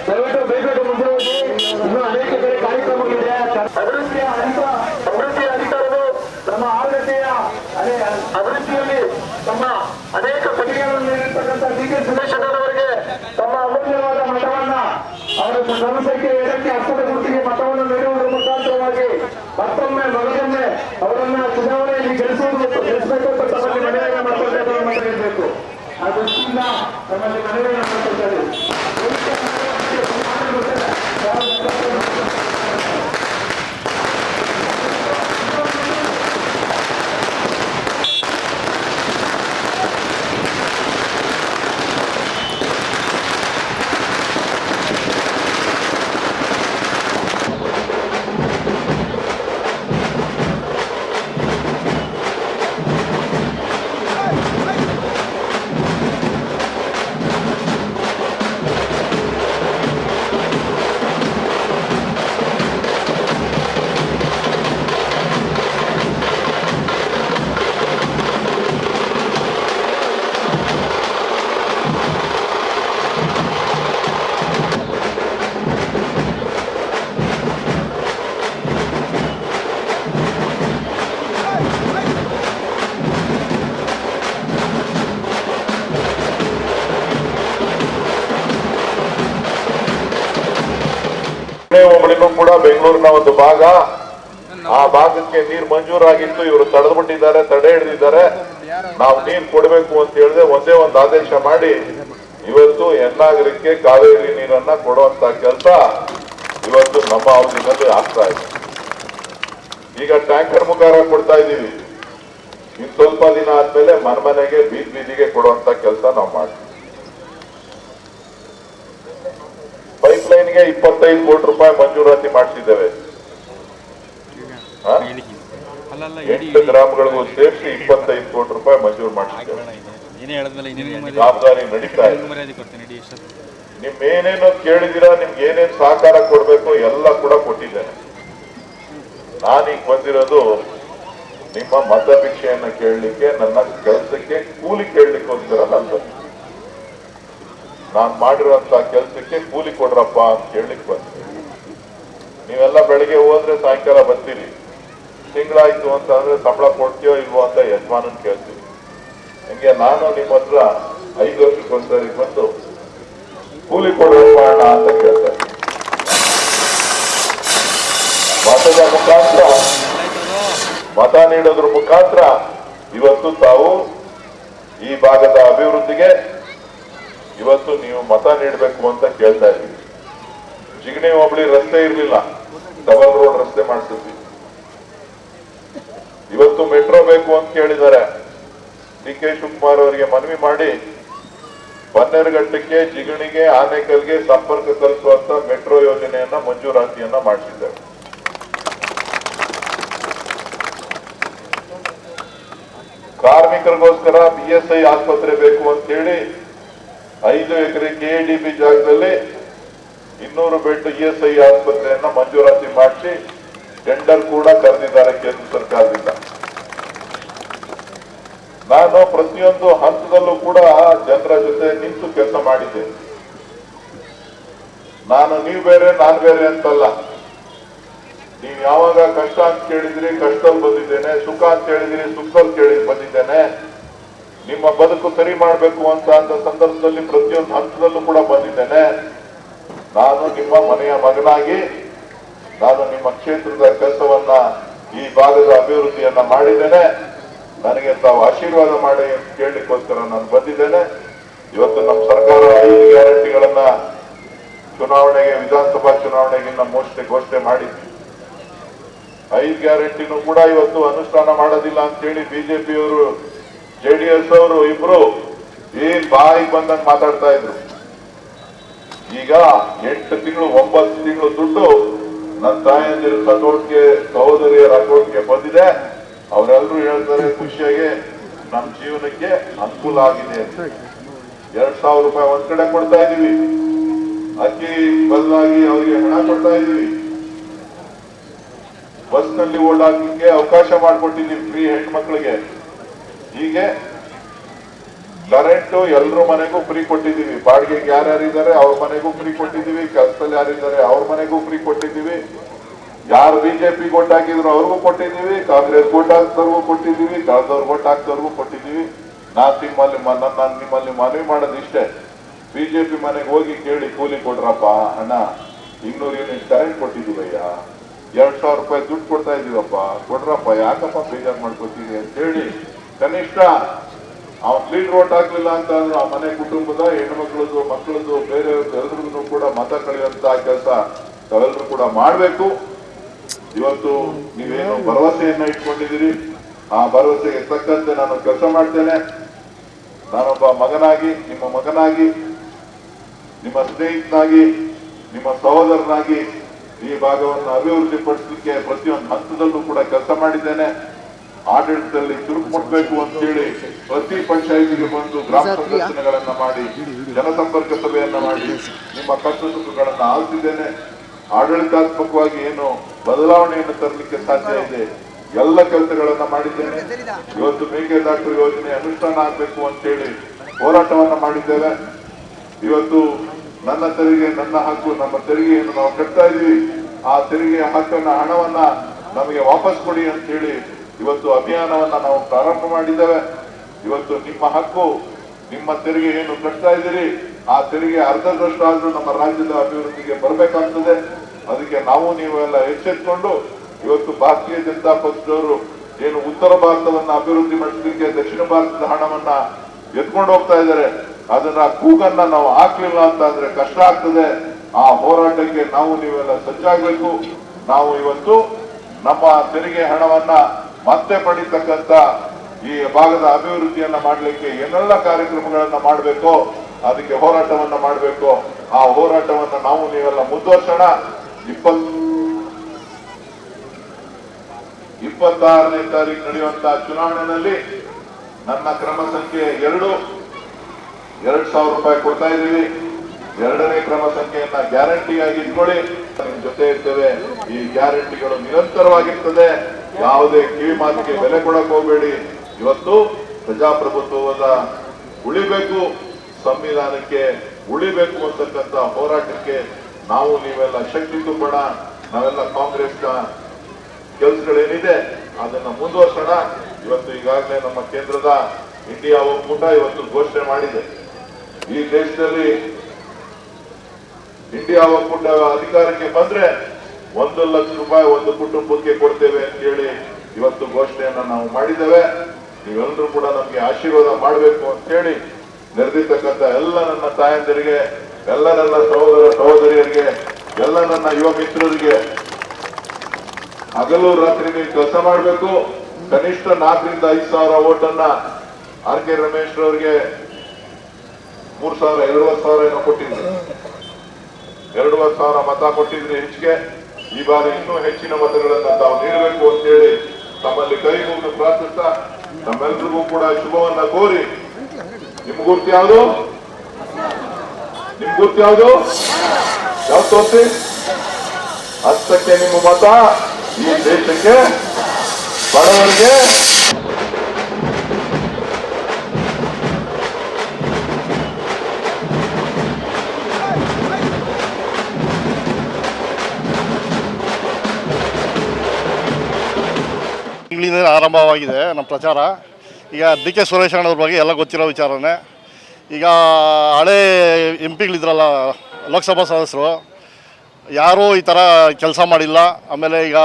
ದಯವಿಟ್ಟು ಬೇಗ ಮುಂದೆ ಹೋಗಿ. ಇನ್ನೂ ಅನೇಕ ಕಡೆ ಕಾರ್ಯಕ್ರಮಗಳಿದೆ. ಅಭಿವೃದ್ಧಿಯ ಅಧಿಕಾರಗಳು ನಮ್ಮ ಆದ್ಯತೆಯ ಅಭಿವೃದ್ಧಿಯಲ್ಲಿ ತಮ್ಮ ಅನೇಕ ಕೊಡುಗೆಗಳನ್ನು ನೀಡಿರ್ತಕ್ಕಂಥ ಡಿ.ಕೆ. ಸುರೇಶ್ ಅವರಿಗೆ ತಮ್ಮ ಅಮೂಲ್ಯವಾದ ಮತವನ್ನ ಅವರ ಜನಸಂಖ್ಯೆ 7ಕ್ಕೆ 10ರ ಗುರುತಿಗೆ ಮತವನ್ನು ನೀಡುವುದರ ಮುಖಾಂತರವಾಗಿ ಮತ್ತೊಮ್ಮೆ ಮಗದೊಮ್ಮೆ ಅವರನ್ನ ಚುನಾವಣೆಯಲ್ಲಿ ಗೆಲ್ಲಿಸಬೇಕು ಅಂತ ತಮ್ಮಲ್ಲಿ ಮನವಿಯನ್ನು ಮಾಡಬೇಕು. ಆ ದೃಷ್ಟಿಯಿಂದ ನಮ್ಮಲ್ಲಿ ಮನವಿಯನ್ನು ಮಾಡ್ಕೊಳ್ತಾರೆ. ಹೋಬಳಿನೂ ಕೂಡ ಬೆಂಗಳೂರಿನ ಒಂದು ಭಾಗ. ಆ ಭಾಗಕ್ಕೆ ನೀರು ಮಂಜೂರಾಗಿತ್ತು, ಇವರು ತಡೆದ್ಬಿಟ್ಟಿದ್ದಾರೆ, ತಡೆ ಹಿಡಿದಿದ್ದಾರೆ. ನಾವು ನೀರು ಕೊಡಬೇಕು ಅಂತ ಹೇಳಿದ್ರೆ ಒಂದೇ ಒಂದು ಆದೇಶ ಮಾಡಿ ಇವತ್ತು ಹೆಣ್ಣಾಗರಕ್ಕೆ ಕಾವೇರಿ ನೀರನ್ನ ಕೊಡುವಂತ ಕೆಲಸ ಇವತ್ತು ನಮ್ಮ ಅವಧಿನಲ್ಲಿ ಆಗ್ತಾ ಇದೆ. ಈಗ ಟ್ಯಾಂಕರ್ ಮುಖಾಂತರ ಕೊಡ್ತಾ ಇದ್ದೀವಿ. ಇನ್ ಸ್ವಲ್ಪ ದಿನ ಆದ್ಮೇಲೆ ಮನೆಗೆ ಬೀದಿಗೆ ಕೊಡುವಂತ ಕೆಲಸ ನಾವು ಮಾಡ್ತೀವಿ. ಪೈಪ್ ಲೈನ್ಗೆ 25 ಕೋಟಿ ರೂಪಾಯಿ ಮಂಜೂರಾತಿ ಮಾಡಿಸಿದ್ದೇವೆ. 8 ಗ್ರಾಮಗಳಿಗೂ ಸೇರಿಸಿ 25 ಕೋಟಿ ರೂಪಾಯಿ ಮಂಜೂರು ಮಾಡಿಸಿದ್ದೇವೆ. ಜವಾಬ್ದಾರಿ ನಡೀತಾ ಇದೆ. ನಿಮ್ಮೇನೇನು ಕೇಳಿದಿರಾ, ನಿಮ್ಗೆ ಏನೇನು ಸಹಕಾರ ಕೊಡ್ಬೇಕು ಎಲ್ಲ ಕೂಡ ಕೊಟ್ಟಿದ್ದೇನೆ. ನಾನೀಗ ಬಂದಿರೋದು ನಿಮ್ಮ ಮತಭಿಕ್ಷೆಯನ್ನ ಕೇಳಲಿಕ್ಕೆ, ನನ್ನ ಕೆಲಸಕ್ಕೆ ಕೂಲಿ ಕೇಳಲಿಕ್ಕೋಸ್ಕರ ನಾನು ಮಾಡಿರುವಂತ ಕೆಲಸಕ್ಕೆ ಕೂಲಿ ಕೊಡ್ರಪ್ಪ ಅಂತ ಕೇಳಲಿಕ್ಕೆ ಬಂದ್ರಿ. ನೀವೆಲ್ಲ ಬೆಳಿಗ್ಗೆ ಹೋದ್ರೆ ಸಾಯಂಕಾಲ ಬರ್ತೀರಿ. ತಿಂಗಳಾಯ್ತು ಅಂತ ಅಂದ್ರೆ ಸಂಬಳ ಕೊಡ್ತೀಯೋ ಇಲ್ವೋ ಅಂತ ಯಜಮಾನನ್ ಕೇಳ್ತೀವಿ. ಹಂಗೆ ನಾನು ನಿಮ್ಮ ಹತ್ರ 5 ವರ್ಷಕ್ಕೊಂದ್ಸರಿ ಬಂದು ಕೂಲಿ ಕೊಡುವ ಅಂತ ಕೇಳ್ತಾರೆ. ಮತದ ಮುಖಾಂತರ, ಮತ ನೀಡೋದ್ರ ಮುಖಾಂತರ ಇವತ್ತು ತಾವು ಈ ಭಾಗದ ಅಭಿವೃದ್ಧಿಗೆ ಇವತ್ತು ನೀವು ಮತ ನೀಡಬೇಕು ಅಂತ ಕೇಳ್ತಾ ಇದ್ದೀವಿ. ಜಿಗಣಿ ಹೋಬಳಿ ರಸ್ತೆ ಇರ್ಲಿಲ್ಲ, ಡಬಲ್ ರೋಡ್ ರಸ್ತೆ ಮಾಡಿಸಿದ್ವಿ. ಇವತ್ತು ಮೆಟ್ರೋ ಬೇಕು ಅಂತ ಕೇಳಿದ್ದಾರೆ. ಡಿ.ಕೆ. ಶಿವಕುಮಾರ್ ಅವರಿಗೆ ಮನವಿ ಮಾಡಿ ಬನ್ನೇರುಘಟ್ಟಕ್ಕೆ, ಜಿಗಣಿಗೆ, ಆನೇಕಲ್ಗೆ ಸಂಪರ್ಕ ಕಲ್ಪಿಸುವಂತ ಮೆಟ್ರೋ ಯೋಜನೆಯನ್ನ ಮಂಜೂರಾತಿಯನ್ನ ಮಾಡಿಸಿದ್ದಾರೆ. ಕಾರ್ಮಿಕರಿಗೋಸ್ಕರ BSI ಆಸ್ಪತ್ರೆ ಬೇಕು ಅಂತ ಹೇಳಿ 5 ಎಕರೆ KADB ಜಾಗದಲ್ಲಿ 200 ಬೆಡ್ ESI ಆಸ್ಪತ್ರೆಯನ್ನ ಮಂಜೂರಾತಿ ಮಾಡಿಸಿ ಟೆಂಡರ್ ಕೂಡ ಕರೆದಿದ್ದಾರೆ ಕೇಂದ್ರ ಸರ್ಕಾರದಿಂದ. ನಾನು ಪ್ರತಿಯೊಂದು ಹಂತದಲ್ಲೂ ಕೂಡ ಜನರ ಜೊತೆ ನಿಂತು ಕೆಲಸ ಮಾಡಿದ್ದೇನೆ. ನೀವು ಬೇರೆ ನಾನು ಬೇರೆ ಅಂತಲ್ಲ. ನೀವು ಯಾವಾಗ ಕಷ್ಟ ಅಂತ ಕೇಳಿದ್ರಿ ಕಷ್ಟದಲ್ಲಿ ಬಂದಿದ್ದೇನೆ, ಸುಖ ಅಂತ ಹೇಳಿದ್ರಿ ಸುಖದಲ್ಲಿ ಬಂದಿದ್ದೇನೆ. ನಿಮ್ಮ ಬದುಕು ಸರಿ ಮಾಡಬೇಕು ಅಂತ ಸಂದರ್ಭದಲ್ಲಿ ಪ್ರತಿಯೊಂದು ಹಂತದಲ್ಲೂ ಕೂಡ ಬಂದಿದ್ದೇನೆ. ನಾನು ನಿಮ್ಮ ಮನೆಯ ಮಗನಾಗಿ ನಾನು ನಿಮ್ಮ ಕ್ಷೇತ್ರದ ಕೆಲಸವನ್ನ, ಈ ಭಾಗದ ಅಭಿವೃದ್ಧಿಯನ್ನ ಮಾಡಿದ್ದೇನೆ. ನನಗೆ ತಾವು ಆಶೀರ್ವಾದ ಮಾಡಿ ಅಂತ ಕೇಳಲಿಕ್ಕೋಸ್ಕರ ನಾನು ಬಂದಿದ್ದೇನೆ. ಇವತ್ತು ನಮ್ಮ ಸರ್ಕಾರ 5 ಗ್ಯಾರಂಟಿಗಳನ್ನ ಚುನಾವಣೆಗೆ, ವಿಧಾನಸಭಾ ಚುನಾವಣೆಗಿನ್ನ ಘೋಷಣೆ ಮಾಡಿದ್ವಿ. 5 ಗ್ಯಾರಂಟಿನೂ ಕೂಡ ಇವತ್ತು ಅನುಷ್ಠಾನ ಮಾಡೋದಿಲ್ಲ ಅಂತ ಹೇಳಿ ಬಿಜೆಪಿಯವರು, JDS ಅವರು ಇಬ್ರು ಏನ್ ಬಾಯಿಗೆ ಬಂದಂಗೆ ಮಾತಾಡ್ತಾ ಇದ್ರು. ಈಗ 8 ತಿಂಗಳು 9 ತಿಂಗಳು ದುಡ್ಡು ನನ್ನ ತಾಯಂದಿರ ಅಕೌಂಟ್ಗೆ, ಸಹೋದರಿಯರ ಅಕೌಂಟ್ಗೆ ಬಂದಿದೆ. ಅವರೆಲ್ಲರೂ ಹೇಳ್ತಾರೆ ಖುಷಿಯಾಗಿ ನಮ್ಮ ಜೀವನಕ್ಕೆ ಅನುಕೂಲ ಆಗಿದೆ. 2,000 ರೂಪಾಯಿ ಒಂದ್ ಕಡೆ ಕೊಡ್ತಾ ಇದೀವಿ, ಅಕ್ಕಿ ಬದಲಾಗಿ ಅವರಿಗೆ ಹಣ ಕೊಡ್ತಾ ಇದೀವಿ. ಬಸ್ ನಲ್ಲಿ ಓಡಾಡಲಿಕ್ಕೆ ಅವಕಾಶ ಮಾಡಿಕೊಟ್ಟಿದ್ದೀವಿ ಫ್ರೀ ಹೆಣ್ಮಕ್ಳಿಗೆ. ಹೀಗೆ ಕರೆಂಟ್ ಎಲ್ರ ಮನೆಗೂ ಫ್ರೀ ಕೊಟ್ಟಿದ್ದೀವಿ. ಬಾಡಿಗೆಗೆ ಯಾರ್ಯಾರಿದ್ದಾರೆ ಅವ್ರ ಮನೆಗೂ ಫ್ರೀ ಕೊಟ್ಟಿದ್ದೀವಿ. ಕೆಲಸದಲ್ಲಿ ಯಾರಿದ್ದಾರೆ ಅವ್ರ ಮನೆಗೂ ಫ್ರೀ ಕೊಟ್ಟಿದ್ದೀವಿ. ಯಾರು ಬಿಜೆಪಿ ಓಟ್ ಹಾಕಿದ್ರು ಅವ್ರಿಗೂ ಕೊಟ್ಟಿದ್ದೀವಿ. ಕಾಂಗ್ರೆಸ್ ಓಟ್ ಹಾಕ್ದವ್ರಿಗೂ ಕೊಟ್ಟಿದ್ದೀವಿ. ಕಳೆದವ್ರು ಓಟ್ ಹಾಕ್ದವ್ರಿಗೂ ಕೊಟ್ಟಿದ್ದೀವಿ. ನಾನು ನಿಮ್ಮಲ್ಲಿ ಮನವಿ ಮಾಡೋದು ಇಷ್ಟೇ, ಬಿಜೆಪಿ ಮನೆಗೆ ಹೋಗಿ ಕೇಳಿ, ಕೂಲಿ ಕೊಡ್ರಪ್ಪ ಅಣ್ಣ, 200 ಯೂನಿಟ್ ಕರೆಂಟ್ ಕೊಟ್ಟಿದ್ದೀವಯ್ಯ, 2,000 ರೂಪಾಯಿ ದುಡ್ಡು ಕೊಡ್ತಾ ಇದೀವಪ್ಪ, ಕೊಡ್ರಪ್ಪ, ಯಾಕಪ್ಪ ಬೇಜಾರು ಮಾಡ್ಕೊತೀವಿ ಅಂತ ಹೇಳಿ ಕನಿಷ್ಠ ಅವ್ನು ಲೀಡರ್ ಓಟ್ ಹಾಕ್ಲಿಲ್ಲ ಅಂತ ಅಂದ್ರೆ ಆ ಮನೆ ಕುಟುಂಬದ ಹೆಣ್ಮಕ್ಳದ್ದು ಮಕ್ಕಳದ್ದು ಬೇರೆಯವ್ರದ್ದು ಎಲ್ರಿಗೂ ಕೂಡ ಮತ ಕಳೆಯುವಂತ ಕೆಲಸ ತಾವೆಲ್ಲರೂ ಕೂಡ ಮಾಡ್ಬೇಕು. ಇವತ್ತು ನೀವೇನು ಭರವಸೆಯನ್ನ ಇಟ್ಕೊಂಡಿದ್ದೀರಿ, ಆ ಭರವಸೆಗೆ ತಕ್ಕಂತೆ ನಾನು ಕೆಲಸ ಮಾಡ್ತೇನೆ. ನಾನೊಬ್ಬ ಮಗನಾಗಿ, ನಿಮ್ಮ ಮಗನಾಗಿ, ನಿಮ್ಮ ಸ್ನೇಹಿತನಾಗಿ, ನಿಮ್ಮ ಸಹೋದರನಾಗಿ ಈ ಭಾಗವನ್ನು ಅಭಿವೃದ್ಧಿ ಪಡಿಸಲಿಕ್ಕೆ ಪ್ರತಿಯೊಂದು ಹಂತದಲ್ಲೂ ಕೂಡ ಕೆಲಸ ಮಾಡಿದ್ದೇನೆ. ಆಡಳಿತದಲ್ಲಿ ಚುರುಕು ಮುಟ್ಬೇಕು ಅಂತ ಹೇಳಿ ಪ್ರತಿ ಪಂಚಾಯಿತಿಗೆ ಬಂದು ಗ್ರಾಮ ಸಂದರ್ಶನಗಳನ್ನ ಮಾಡಿ, ಜನಸಂಪರ್ಕ ಸಭೆಯನ್ನ ಮಾಡಿ, ನಿಮ್ಮ ಕಷ್ಟ ಸುಖಗಳನ್ನ ಆಲಿಸಿದ್ದೇನೆ. ಆಡಳಿತಾತ್ಮಕವಾಗಿ ಏನು ಬದಲಾವಣೆಯನ್ನು ತರಲಿಕ್ಕೆ ಸಾಧ್ಯ ಇದೆ ಎಲ್ಲ ಕೆಲಸಗಳನ್ನ ಮಾಡಿದ್ದೇನೆ. ಇವತ್ತು ಮೇಕೆದಾಟು ಯೋಜನೆ ಅನುಷ್ಠಾನ ಆಗ್ಬೇಕು ಅಂತ ಹೇಳಿ ಹೋರಾಟವನ್ನ ಮಾಡಿದ್ದೇವೆ. ಇವತ್ತು ನನ್ನ ತೆರಿಗೆ ನನ್ನ ಹಕ್ಕು, ನಮ್ಮ ತೆರಿಗೆಯನ್ನು ನಾವು ಕಟ್ತಾ ಇದೀವಿ, ಆ ತೆರಿಗೆಯ ಹಕ್ಕನ್ನ ಹಣವನ್ನ ನಮಗೆ ವಾಪಸ್ ಕೊಡಿ ಅಂತ ಹೇಳಿ ಇವತ್ತು ಅಭಿಯಾನವನ್ನ ನಾವು ಪ್ರಾರಂಭ ಮಾಡಿದ್ದೇವೆ. ಇವತ್ತು ನಿಮ್ಮ ಹಕ್ಕು, ನಿಮ್ಮ ತೆರಿಗೆ ಏನು ಕಟ್ತಾ ಇದ್ದೀರಿ, ಆ ತೆರಿಗೆ ಅರ್ಧದಷ್ಟು ಆದ್ರೂ ನಮ್ಮ ರಾಜ್ಯದ ಅಭಿವೃದ್ಧಿಗೆ ಬರಬೇಕಾಗ್ತದೆ. ಅದಕ್ಕೆ ನಾವು ನೀವು ಎಲ್ಲ ಎಚ್ಚೆತ್ಕೊಂಡು ಇವತ್ತು ಭಾರತೀಯ ಜನತಾ ಪಕ್ಷದವರು ಏನು ಉತ್ತರ ಭಾರತವನ್ನ ಅಭಿವೃದ್ಧಿ ಮಾಡಿಸಲಿಕ್ಕೆ ದಕ್ಷಿಣ ಭಾರತದ ಹಣವನ್ನ ಎತ್ಕೊಂಡು ಹೋಗ್ತಾ ಇದ್ದಾರೆ, ಅದನ್ನ ಕೂಗನ್ನ ನಾವು ಹಾಕ್ಲಿಲ್ಲ ಅಂತ ಅಂದ್ರೆ ಕಷ್ಟ ಆಗ್ತದೆ. ಆ ಹೋರಾಟಕ್ಕೆ ನಾವು ನೀವೆಲ್ಲ ಸಜ್ಜಾಗಬೇಕು. ನಾವು ಇವತ್ತು ನಮ್ಮ ತೆರಿಗೆ ಹಣವನ್ನ ಮತ್ತೆ ಪಡಿತಕ್ಕಂತ ಈ ಭಾಗದ ಅಭಿವೃದ್ಧಿಯನ್ನ ಮಾಡಲಿಕ್ಕೆ ಏನೆಲ್ಲ ಕಾರ್ಯಕ್ರಮಗಳನ್ನ ಮಾಡಬೇಕೋ ಅದಕ್ಕೆ ಹೋರಾಟವನ್ನ ಮಾಡಬೇಕು. ಆ ಹೋರಾಟವನ್ನ ನಾವು ನೀವೆಲ್ಲ ಮುಂದುವರ್ಸೋಣ. 26ನೇ ತಾರೀಕು ನಡೆಯುವಂತಹ ಚುನಾವಣೆಯಲ್ಲಿ ನನ್ನ ಕ್ರಮ ಸಂಖ್ಯೆ 2,000 ರೂಪಾಯಿ ಕೊಡ್ತಾ ಇದ್ದೀವಿ. 2ನೇ ಕ್ರಮ ಸಂಖ್ಯೆಯನ್ನ ಗ್ಯಾರಂಟಿಯಾಗಿ ಇಟ್ಕೊಳ್ಳಿ. ನಿಮ್ ಜೊತೆ ಇರ್ತೇವೆ. ಈ ಗ್ಯಾರಂಟಿಗಳು ನಿರಂತರವಾಗಿರ್ತದೆ. ಯಾವುದೇ ಕಿವಿ ಮಾತಿಗೆ ಬೆಲೆ ಕೊಡಕ್ ಹೋಗಬೇಡಿ. ಇವತ್ತು ಪ್ರಜಾಪ್ರಭುತ್ವದ ಉಳಿಬೇಕು, ಸಂವಿಧಾನಕ್ಕೆ ಉಳಿಬೇಕು ಅಂತಕ್ಕಂಥ ಹೋರಾಟಕ್ಕೆ ನಾವು ನೀವೆಲ್ಲ ಶಕ್ತಿ ತುಂಬೋಣ. ನಾವೆಲ್ಲ ಕಾಂಗ್ರೆಸ್ನ ಕೆಲಸಗಳೇನಿದೆ ಅದನ್ನ ಮುಂದುವರ್ಸೋಣ. ಇವತ್ತು ಈಗಾಗಲೇ ನಮ್ಮ ಕೇಂದ್ರದ ಇಂಡಿಯಾ ಒಕ್ಕೂಟ ಇವತ್ತು ಘೋಷಣೆ ಮಾಡಿದೆ, ಈ ದೇಶದಲ್ಲಿ ಇಂಡಿಯಾ ಒಕ್ಕೂಟ ಅಧಿಕಾರಕ್ಕೆ ಬಂದ್ರೆ 1 ಲಕ್ಷ ರೂಪಾಯಿ ಒಂದು ಕುಟುಂಬಕ್ಕೆ ಕೊಡ್ತೇವೆ ಅಂತ ಹೇಳಿ ಇವತ್ತು ಘೋಷಣೆಯನ್ನ ನಾವು ಮಾಡಿದ್ದೇವೆ. ನೀವೆಲ್ಲರೂ ಕೂಡ ನಮ್ಗೆ ಆಶೀರ್ವಾದ ಮಾಡಬೇಕು ಅಂತ ಹೇಳಿ ನೆರೆದಿರ್ತಕ್ಕಂಥ ಎಲ್ಲ ನನ್ನ ತಾಯಂದಿರಿಗೆ, ಎಲ್ಲ ನನ್ನ ಸಹೋದರ ಸಹೋದರಿಯರಿಗೆ, ಎಲ್ಲ ನನ್ನ ಯುವ ಮಿತ್ರರಿಗೆ ಹಗಲು ರಾತ್ರಿ ನೀವು ಕೆಲಸ ಮಾಡಬೇಕು. ಕನಿಷ್ಠ 4,000 5 ಸಾವಿರ ಓಟನ್ನ ಆರ್ ಕೆ ರಮೇಶ್ ಅವರಿಗೆ 3,000 2,000 ಏನೋ ಕೊಟ್ಟಿದ್ರು, 2,000 ಮತ ಕೊಟ್ಟಿದ್ರೆ ಹೆಚ್ಚಿಗೆ. ಈ ಬಾರಿ ಇನ್ನೂ ಹೆಚ್ಚಿನ ಮತಗಳನ್ನ ತಾವು ನೀಡಬೇಕು ಅಂತ ಹೇಳಿ ತಮ್ಮಲ್ಲಿ ಕೈ ಮುಗಿದು ಪ್ರಾರ್ಥಿಸ್ತಾ ನಮ್ಮೆಲ್ಲರಿಗೂ ಕೂಡ ಶುಭವನ್ನ ಕೋರಿ, ನಿಮ್ ಗುರ್ತು ಯಾವುದು? ನಿಮ್ ಗುರ್ತು ಯಾವುದು? ಯಾವ್ದು ತೋರಿಸಿ. 10ಕ್ಕೆ ನಿಮ್ಮ ಮತ ಈ ದೇಶಕ್ಕೆ, ಬಡವರಿಗೆ, ತಿಂಗಳಿಂದ ಆರಂಭವಾಗಿದೆ ನಮ್ಮ ಪ್ರಚಾರ. ಈಗ ಡಿ ಕೆ ಸುರೇಶ್ ಅಣ್ಣವ್ರ ಬಗ್ಗೆ ಎಲ್ಲ ಗೊತ್ತಿರೋ ವಿಚಾರನೇ. ಈಗ ಹಳೆ ಎಂ ಪಿಗಳಿದ್ರಲ್ಲ, ಲೋಕಸಭಾ ಸದಸ್ಯರು, ಯಾರೂ ಈ ಥರ ಕೆಲಸ ಮಾಡಿಲ್ಲ. ಆಮೇಲೆ ಈಗ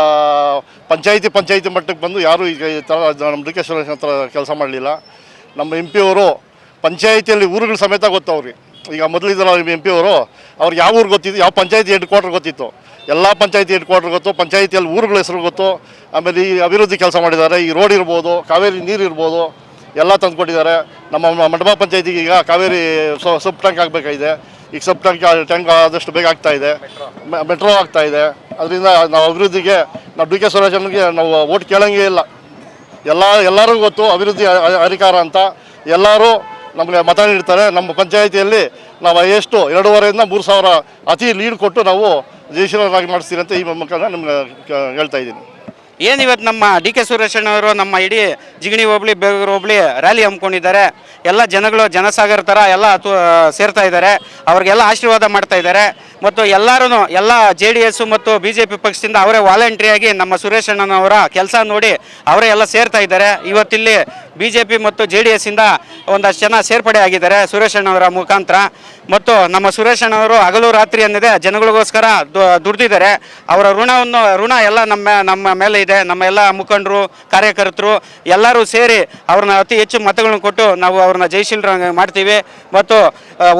ಪಂಚಾಯಿತಿ ಮಟ್ಟಕ್ಕೆ ಬಂದು ಯಾರೂ ಈಗ ಈ ಥರ ನಮ್ಮ ಡಿ ಕೆ ಸುರೇಶ್ ಹತ್ರ ಕೆಲಸ ಮಾಡಲಿಲ್ಲ. ನಮ್ಮ ಎಂ ಪಿ ಅವರು ಪಂಚಾಯಿತಿಯಲ್ಲಿ ಊರುಗಳ ಸಮೇತ ಗೊತ್ತು ಅವ್ರಿಗೆ. ಈಗ ಮೊದಲಿದ್ರಲ್ಲ ಎಂ ಪಿ ಅವರು, ಅವ್ರಿಗೆ ಯಾವ ಊರು ಗೊತ್ತಿತ್ತು, ಯಾವ ಪಂಚಾಯಿತಿ ಹೆಡ್ ಕ್ವಾರ್ಟರ್ ಗೊತ್ತಿತ್ತು, ಎಲ್ಲ ಪಂಚಾಯಿತಿ ಹೆಡ್ ಕ್ವಾರ್ಟರ್ ಗೊತ್ತು, ಪಂಚಾಯಿತಿಯಲ್ಲಿ ಊರುಗಳ ಹೆಸರು ಗೊತ್ತು. ಆಮೇಲೆ ಈ ಅಭಿವೃದ್ಧಿ ಕೆಲಸ ಮಾಡಿದ್ದಾರೆ. ಈ ರೋಡ್ ಇರ್ಬೋದು, ಕಾವೇರಿ ನೀರು ಇರ್ಬೋದು, ಎಲ್ಲ ತಂದುಕೊಟ್ಟಿದ್ದಾರೆ. ನಮ್ಮ ಮಂಟಪ ಪಂಚಾಯಿತಿಗೆ ಈಗ ಕಾವೇರಿ ಸಬ್ ಟ್ಯಾಂಕ್ ಆಗಬೇಕಾಗಿದೆ. ಈಗ ಸಬ್ ಟ್ಯಾಂಕ್ ಆದಷ್ಟು ಬೇಗ ಆಗ್ತಾ ಇದೆ, ಮೆಟ್ರೋ ಆಗ್ತಾ ಇದೆ. ಅದರಿಂದ ನಾವು ಅಭಿವೃದ್ಧಿಗೆ ನಾವು ಡಿ ಕೆ ಸುರೇಶನ್ಗೆ ನಾವು ಓಟ್ ಕೇಳೋಂಗೇ ಇಲ್ಲ. ಎಲ್ಲರಿಗೂ ಗೊತ್ತು ಅಭಿವೃದ್ಧಿ ಅಧಿಕಾರ ಅಂತ. ಎಲ್ಲರೂ ನಮಗೆ ಮತ ನೀಡ್ತಾರೆ. ನಮ್ಮ ಪಂಚಾಯಿತಿಯಲ್ಲಿ ನಾವು ಎಷ್ಟು 2,500 3 ಸಾವಿರ ಅತಿ ಲೀಡ್ ಕೊಟ್ಟು ನಾವು ಜಯಶೀಲರಾಗಿ ಮಾಡಿಸ್ತೀರಿ ಅಂತ ಈ ಮುಖಾಂತರ ನಿಮ್ಗೆ ಹೇಳ್ತಾ ಇದ್ದೀನಿ. ಏನು ಇವತ್ತು ನಮ್ಮ ಡಿ ಕೆ ಸುರೇಶಣ್ಣವರು ನಮ್ಮ ಇಡೀ ಜಿಗಣಿ ಹೋಬಳಿ ಬೇಗೂರು ಹೋಬಳಿ ರ್ಯಾಲಿ ಹಮ್ಮಿಕೊಂಡಿದ್ದಾರೆ. ಎಲ್ಲ ಜನಗಳು ಜನಸಾಗರ ಥರ ಎಲ್ಲ ಸೇರ್ತಾ ಇದ್ದಾರೆ, ಅವ್ರಿಗೆಲ್ಲ ಆಶೀರ್ವಾದ ಮಾಡ್ತಾ ಇದ್ದಾರೆ. ಮತ್ತು ಎಲ್ಲರೂ ಎಲ್ಲ JDS ಮತ್ತು BJP ಪಕ್ಷದಿಂದ ಅವರೇ ವಾಲಂಟ್ರಿಯಾಗಿ ನಮ್ಮ ಸುರೇಶಣ್ಣನವರ ಕೆಲಸ ನೋಡಿ ಅವರೇ ಎಲ್ಲ ಸೇರ್ತಾ ಇದ್ದಾರೆ. ಇವತ್ತಿಲ್ಲಿ BJP ಮತ್ತು JDS ಇಂದ ಒಂದಷ್ಟು ಜನ ಸೇರ್ಪಡೆ ಆಗಿದ್ದಾರೆ ಸುರೇಶಣ್ಣವರ ಮುಖಾಂತರ. ಮತ್ತು ನಮ್ಮ ಸುರೇಶಣ್ಣವರು ಹಗಲು ರಾತ್ರಿ ಅನ್ನದೇ ಜನಗಳಿಗೋಸ್ಕರ ದುಡ್ದಿದ್ದಾರೆ. ಅವರ ಋಣ ಎಲ್ಲ ನಮ್ಮ ಮೇಲೆ ಇದೆ. ನಮ್ಮ ಎಲ್ಲ ಮುಖಂಡರು, ಕಾರ್ಯಕರ್ತರು ಎಲ್ಲರೂ ಸೇರಿ ಅವ್ರನ್ನ ಅತಿ ಹೆಚ್ಚು ಮತಗಳನ್ನು ಕೊಟ್ಟು ನಾವು ಅವ್ರನ್ನ ಜಯಶೀಲರಾಗಿ ಮಾಡ್ತೀವಿ. ಮತ್ತು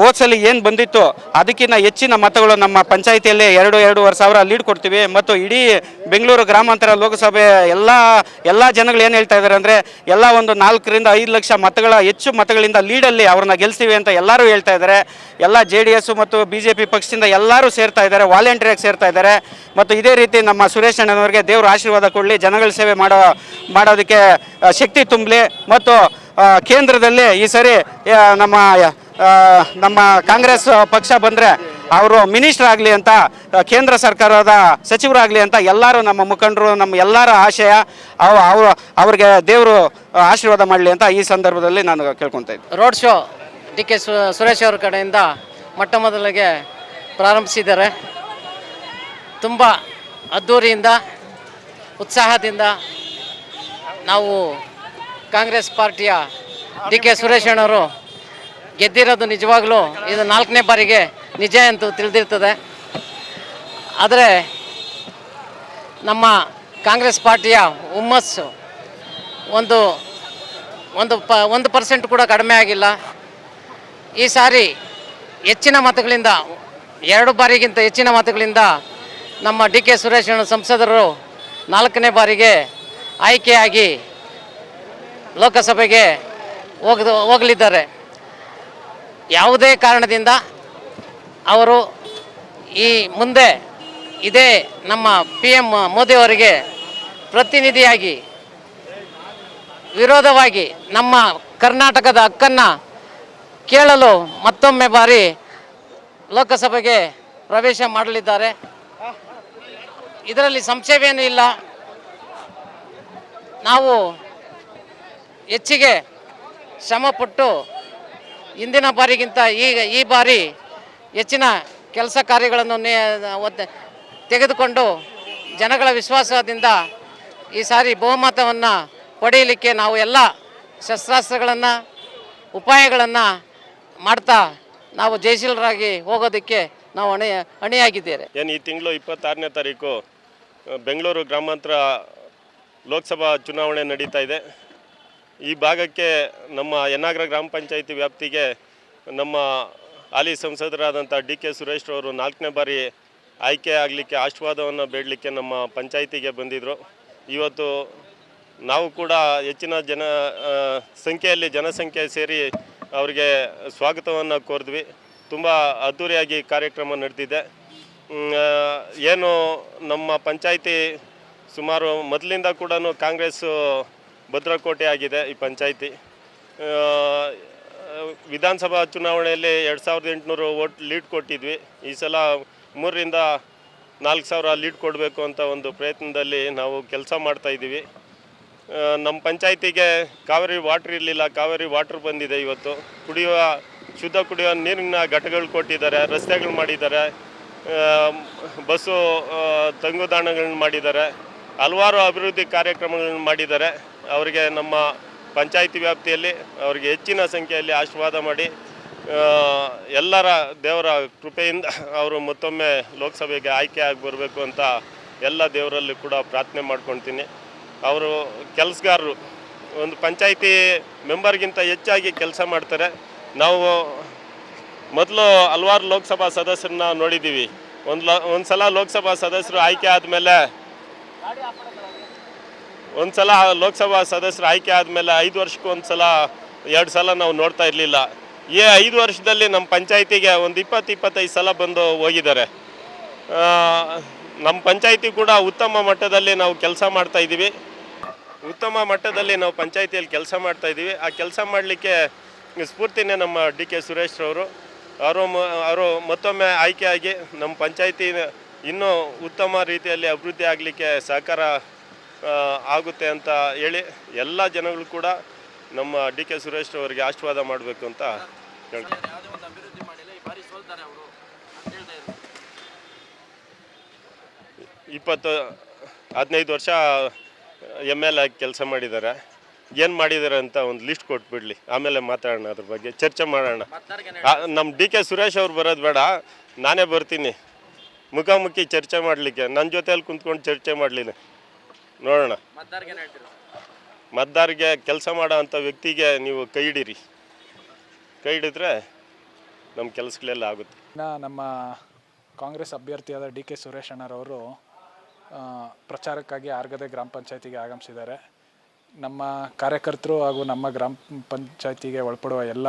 ಹೋದ್ಸಲಿ ಏನು ಬಂದಿತ್ತು ಅದಕ್ಕಿಂತ ಹೆಚ್ಚಿನ ಮತಗಳು ನಮ್ಮ ಪಂಚಾಯಿತಿಯಲ್ಲಿ 2-2.5 ಸಾವಿರ ಲೀಡ್ ಕೊಡ್ತೀವಿ. ಮತ್ತು ಇಡೀ ಬೆಂಗಳೂರು ಗ್ರಾಮಾಂತರ ಲೋಕಸಭೆ ಎಲ್ಲ ಜನಗಳು ಏನು ಹೇಳ್ತಾ ಇದ್ದಾರೆ ಅಂದರೆ ಎಲ್ಲ ಒಂದು 4-5 ಲಕ್ಷ ಮತಗಳ ಹೆಚ್ಚು ಮತಗಳಿಂದ ಲೀಡಲ್ಲಿ ಅವ್ರನ್ನ ಗೆಲ್ಸ್ತೀವಿ ಅಂತ ಎಲ್ಲರೂ ಹೇಳ್ತಾ ಇದ್ದಾರೆ. ಎಲ್ಲ JDS ಮತ್ತು BJP ಪಕ್ಷದಿಂದ ಎಲ್ಲರೂ ಸೇರ್ತಾ ಇದ್ದಾರೆ, ವಾಲಂಟ್ರಿಯಾಗಿ ಸೇರ್ತಾ ಇದ್ದಾರೆ. ಮತ್ತು ಇದೇ ರೀತಿ ನಮ್ಮ ಸುರೇಶ್ ಅಣ್ಣನವರಿಗೆ ದೇವರು ಆಶೀರ್ವಾದ ಕೊಡಲಿ, ಜನಗಳ ಸೇವೆ ಮಾಡೋದಕ್ಕೆ ಶಕ್ತಿ ತುಂಬಲಿ. ಮತ್ತು ಕೇಂದ್ರದಲ್ಲಿ ಈ ಸರಿ ನಮ್ಮ ಕಾಂಗ್ರೆಸ್ ಪಕ್ಷ ಬಂದರೆ ಅವರು ಮಿನಿಸ್ಟರ್ ಆಗಲಿ ಅಂತ, ಕೇಂದ್ರ ಸರ್ಕಾರದ ಸಚಿವರಾಗಲಿ ಅಂತ ಎಲ್ಲರೂ ನಮ್ಮ ಮುಖಂಡರು, ನಮ್ಮ ಎಲ್ಲರ ಆಶಯ. ಅವ್ರಿಗೆ ದೇವರು ಆಶೀರ್ವಾದ ಮಾಡಲಿ ಅಂತ ಈ ಸಂದರ್ಭದಲ್ಲಿ ನಾನು ಕೇಳ್ಕೊತಾ ಇದ್ದೆ. Road show D K Suresh ಅವರ ಕಡೆಯಿಂದ ಮೊಟ್ಟ ಮೊದಲಿಗೆ ಪ್ರಾರಂಭಿಸಿದ್ದಾರೆ. ತುಂಬ ಅದ್ಧೂರಿಯಿಂದ ಉತ್ಸಾಹದಿಂದ ನಾವು ಕಾಂಗ್ರೆಸ್ ಪಾರ್ಟಿಯ ಡಿ ಕೆ ಸುರೇಶಣ್ಣವರು ಗೆದ್ದಿರೋದು ನಿಜವಾಗ್ಲೂ ಇದು 4ನೇ ಬಾರಿಗೆ ನಿಜ ಅಂತೂ ತಿಳಿದಿರ್ತದೆ. ಆದರೆ ನಮ್ಮ ಕಾಂಗ್ರೆಸ್ ಪಾರ್ಟಿಯ ಹುಮ್ಮಸ್ಸು ಒಂದು 1% ಕೂಡ ಕಡಿಮೆ ಆಗಿಲ್ಲ. ಈ ಸಾರಿ ಹೆಚ್ಚಿನ ಮತಗಳಿಂದ 2 ಬಾರಿಗಿಂತ ಹೆಚ್ಚಿನ ಮತಗಳಿಂದ ನಮ್ಮ ಡಿ ಕೆ ಸುರೇಶಣ್ಣ ಸಂಸದರು 4ನೇ ಬಾರಿಗೆ ಆಯ್ಕೆಯಾಗಿ ಲೋಕಸಭೆಗೆ ಹೋಗಲಿದ್ದಾರೆ. ಯಾವುದೇ ಕಾರಣದಿಂದ ಅವರು ಈ ಮುಂದೆ ಇದೇ ನಮ್ಮ PM ಮೋದಿಯವರಿಗೆ ಪ್ರತಿನಿಧಿಯಾಗಿ ವಿರೋಧವಾಗಿ ನಮ್ಮ ಕರ್ನಾಟಕದ ಹಕ್ಕನ್ನು ಕೇಳಲು ಮತ್ತೊಮ್ಮೆ ಬಾರಿ ಲೋಕಸಭೆಗೆ ಪ್ರವೇಶ ಮಾಡಲಿದ್ದಾರೆ. ಇದರಲ್ಲಿ ಸಂಶಯವೇನೂ ಇಲ್ಲ. ನಾವು ಹೆಚ್ಚಿಗೆ ಶ್ರಮಪಟ್ಟು ಹಿಂದಿನ ಬಾರಿಗಿಂತ ಈ ಬಾರಿ ಹೆಚ್ಚಿನ ಕೆಲಸ ಕಾರ್ಯಗಳನ್ನು ತೆಗೆದುಕೊಂಡು ಜನಗಳ ವಿಶ್ವಾಸದಿಂದ ಈ ಸಾರಿ ಬಹುಮತವನ್ನು ಪಡೆಯಲಿಕ್ಕೆ ನಾವು ಎಲ್ಲ ಶಸ್ತ್ರಾಸ್ತ್ರಗಳನ್ನು ಉಪಾಯಗಳನ್ನು ಮಾಡ್ತಾ ನಾವು ಜಯಶೀಲರಾಗಿ ಹೋಗೋದಕ್ಕೆ ನಾವು ಅಣಿಯಾಗಿದ್ದೇವೆ. ಏನು ಈ ತಿಂಗಳು 26ನೇ ತಾರೀಕು ಬೆಂಗಳೂರು ಗ್ರಾಮಾಂತರ ಲೋಕಸಭಾ ಚುನಾವಣೆ ನಡೀತಾ ಇದೆ. ಈ ಭಾಗಕ್ಕೆ ನಮ್ಮ ಯನ್ನಾಗರ ಗ್ರಾಮ ಪಂಚಾಯಿತಿ ವ್ಯಾಪ್ತಿಗೆ ನಮ್ಮ ಹಾಲಿ ಸಂಸದರಾದಂಥ ಡಿ ಕೆ ಸುರೇಶ್ ಅವರು 4ನೇ ಬಾರಿ ಆಯ್ಕೆ ಆಗಲಿಕ್ಕೆ ಆಶೀರ್ವಾದವನ್ನು ಬೇಡಲಿಕ್ಕೆ ನಮ್ಮ ಪಂಚಾಯಿತಿಗೆ ಬಂದಿದ್ದರು. ಇವತ್ತು ನಾವು ಕೂಡ ಹೆಚ್ಚಿನ ಜನಸಂಖ್ಯೆ ಸೇರಿ ಅವರಿಗೆ ಸ್ವಾಗತವನ್ನು ಕೋರಿದ್ವಿ. ತುಂಬ ಅದ್ಧೂರಿಯಾಗಿ ಕಾರ್ಯಕ್ರಮ ನಡೆದಿದೆ. ಏನು ನಮ್ಮ ಪಂಚಾಯಿತಿ ಸುಮಾರು ಮೊದಲಿಂದ ಕೂಡ ಕಾಂಗ್ರೆಸ್ಸು ಭದ್ರಕೋಟೆ ಆಗಿದೆ. ಈ ಪಂಚಾಯಿತಿ ವಿಧಾನಸಭಾ ಚುನಾವಣೆಯಲ್ಲಿ 2800 ವೋಟ್ ಲೀಡ್ ಕೊಟ್ಟಿದ್ವಿ. ಈ ಸಲ 3,000-4,000 ಲೀಡ್ ಕೊಡಬೇಕು ಅಂತ ಒಂದು ಪ್ರಯತ್ನದಲ್ಲಿ ನಾವು ಕೆಲಸ ಮಾಡ್ತಾಯಿದ್ದೀವಿ. ನಮ್ಮ ಪಂಚಾಯಿತಿಗೆ ಕಾವೇರಿ ವಾಟ್ರ್ ಇರಲಿಲ್ಲ, ಕಾವೇರಿ ವಾಟ್ರ್ ಬಂದಿದೆ. ಇವತ್ತು ಶುದ್ಧ ಕುಡಿಯುವ ನೀರಿನ ಘಟಕಗಳು ಕೊಟ್ಟಿದ್ದಾರೆ, ರಸ್ತೆಗಳು ಮಾಡಿದ್ದಾರೆ, ಬಸ್ಸು ತಂಗುದಾಣಗಳನ್ನ ಮಾಡಿದ್ದಾರೆ, ಹಲವಾರು ಅಭಿವೃದ್ಧಿ ಕಾರ್ಯಕ್ರಮಗಳನ್ನು ಮಾಡಿದ್ದಾರೆ. ಅವರಿಗೆ ನಮ್ಮ ಪಂಚಾಯಿತಿ ವ್ಯಾಪ್ತಿಯಲ್ಲಿ ಅವರಿಗೆ ಹೆಚ್ಚಿನ ಸಂಖ್ಯೆಯಲ್ಲಿ ಆಶೀರ್ವಾದ ಮಾಡಿ ಎಲ್ಲರ ದೇವರ ಕೃಪೆಯಿಂದ ಅವರು ಮತ್ತೊಮ್ಮೆ ಲೋಕಸಭೆಗೆ ಆಯ್ಕೆ ಆಗಿ ಬರಬೇಕು ಅಂತ ಎಲ್ಲ ದೇವರಲ್ಲಿ ಕೂಡ ಪ್ರಾರ್ಥನೆ ಮಾಡ್ಕೊಳ್ತೀನಿ. ಅವರು ಕೆಲಸಗಾರರು ಒಂದು ಪಂಚಾಯಿತಿ ಮೆಂಬರ್ಗಿಂತ ಹೆಚ್ಚಾಗಿ ಕೆಲಸ ಮಾಡ್ತಾರೆ. ನಾವು ಮೊದಲು ಹಲವಾರು ಲೋಕಸಭಾ ಸದಸ್ಯರನ್ನ ನೋಡಿದ್ದೀವಿ. ಒಂದು ಸಲ ಲೋಕಸಭಾ ಸದಸ್ಯರು ಆಯ್ಕೆ ಆದಮೇಲೆ 5 ವರ್ಷಕ್ಕೊಂದು ಸಲ 2 ಸಲ ನಾವು ನೋಡ್ತಾ ಇರಲಿಲ್ಲ. ಈ 5 ವರ್ಷದಲ್ಲಿ ನಮ್ಮ ಪಂಚಾಯಿತಿಗೆ ಒಂದು 20-25 ಸಲ ಬಂದು ಹೋಗಿದ್ದಾರೆ. ನಮ್ಮ ಪಂಚಾಯಿತಿ ಕೂಡ ಉತ್ತಮ ಮಟ್ಟದಲ್ಲಿ ನಾವು ಕೆಲಸ ಮಾಡ್ತಾಯಿದ್ದೀವಿ. ಪಂಚಾಯಿತಿಯಲ್ಲಿ ಕೆಲಸ ಮಾಡ್ತಾಯಿದ್ದೀವಿ. ಆ ಕೆಲಸ ಮಾಡಲಿಕ್ಕೆ ಸ್ಫೂರ್ತಿನೇ ನಮ್ಮ ಡಿ ಕೆ ಸುರೇಶ್ ಅವರು ಮತ್ತೊಮ್ಮೆ ಆಯ್ಕೆಯಾಗಿ ನಮ್ಮ ಪಂಚಾಯಿತಿ ಇನ್ನೂ ಉತ್ತಮ ರೀತಿಯಲ್ಲಿ ಅಭಿವೃದ್ಧಿ ಆಗಲಿಕ್ಕೆ ಸಹಕಾರ ಆಗುತ್ತೆ ಅಂತ ಹೇಳಿ ಎಲ್ಲ ಜನಗಳು ಕೂಡ ನಮ್ಮ ಡಿ ಕೆ ಸುರೇಶ್ ಅವರಿಗೆ ಆಶೀರ್ವಾದ ಮಾಡಬೇಕು ಅಂತ ಹೇಳ್ತೀನಿ. 15 ವರ್ಷ ML ಆಗಿ ಕೆಲಸ ಮಾಡಿದ್ದಾರೆ. ಏನು ಮಾಡಿದ್ದಾರೆ ಅಂತ ಒಂದು ಲಿಸ್ಟ್ ಕೊಟ್ಬಿಡ್ಲಿ, ಆಮೇಲೆ ಮಾತಾಡೋಣ, ಅದ್ರ ಬಗ್ಗೆ ಚರ್ಚೆ ಮಾಡೋಣ. ನಮ್ಮ ಡಿ ಕೆ ಸುರೇಶ್ ಅವ್ರು ಬರೋದು ಬೇಡ, ನಾನೇ ಬರ್ತೀನಿ ಮುಖಾಮುಖಿ ಚರ್ಚೆ ಮಾಡಲಿಕ್ಕೆ. ನನ್ನ ಜೊತೆಯಲ್ಲಿ ಕುಂತ್ಕೊಂಡು ಚರ್ಚೆ ಮಾಡಲಿ, ನೋಡೋಣ. ಮತದಾರರಿಗೆ ಕೆಲಸ ಮಾಡೋ ಅಂಥ ವ್ಯಕ್ತಿಗೆ ನೀವು ಕೈ ಹಿಡೀರಿ, ಕೈ ಹಿಡಿದ್ರೆ ನಮ್ಮ ಕೆಲಸಗಳೆಲ್ಲ ಆಗುತ್ತೆ. ನಮ್ಮ ಕಾಂಗ್ರೆಸ್ ಅಭ್ಯರ್ಥಿಯಾದ ಡಿ ಕೆ ಸುರೇಶ್ ಅಣ್ಣರವರು ಪ್ರಚಾರಕ್ಕಾಗಿ ಆರ್ಗದೆ ಗ್ರಾಮ ಪಂಚಾಯತಿಗೆ ಆಗಮಿಸಿದ್ದಾರೆ. ನಮ್ಮ ಕಾರ್ಯಕರ್ತರು ಹಾಗೂ ನಮ್ಮ ಗ್ರಾಮ ಪಂಚಾಯತಿಗೆ ಒಳಪಡುವ ಎಲ್ಲ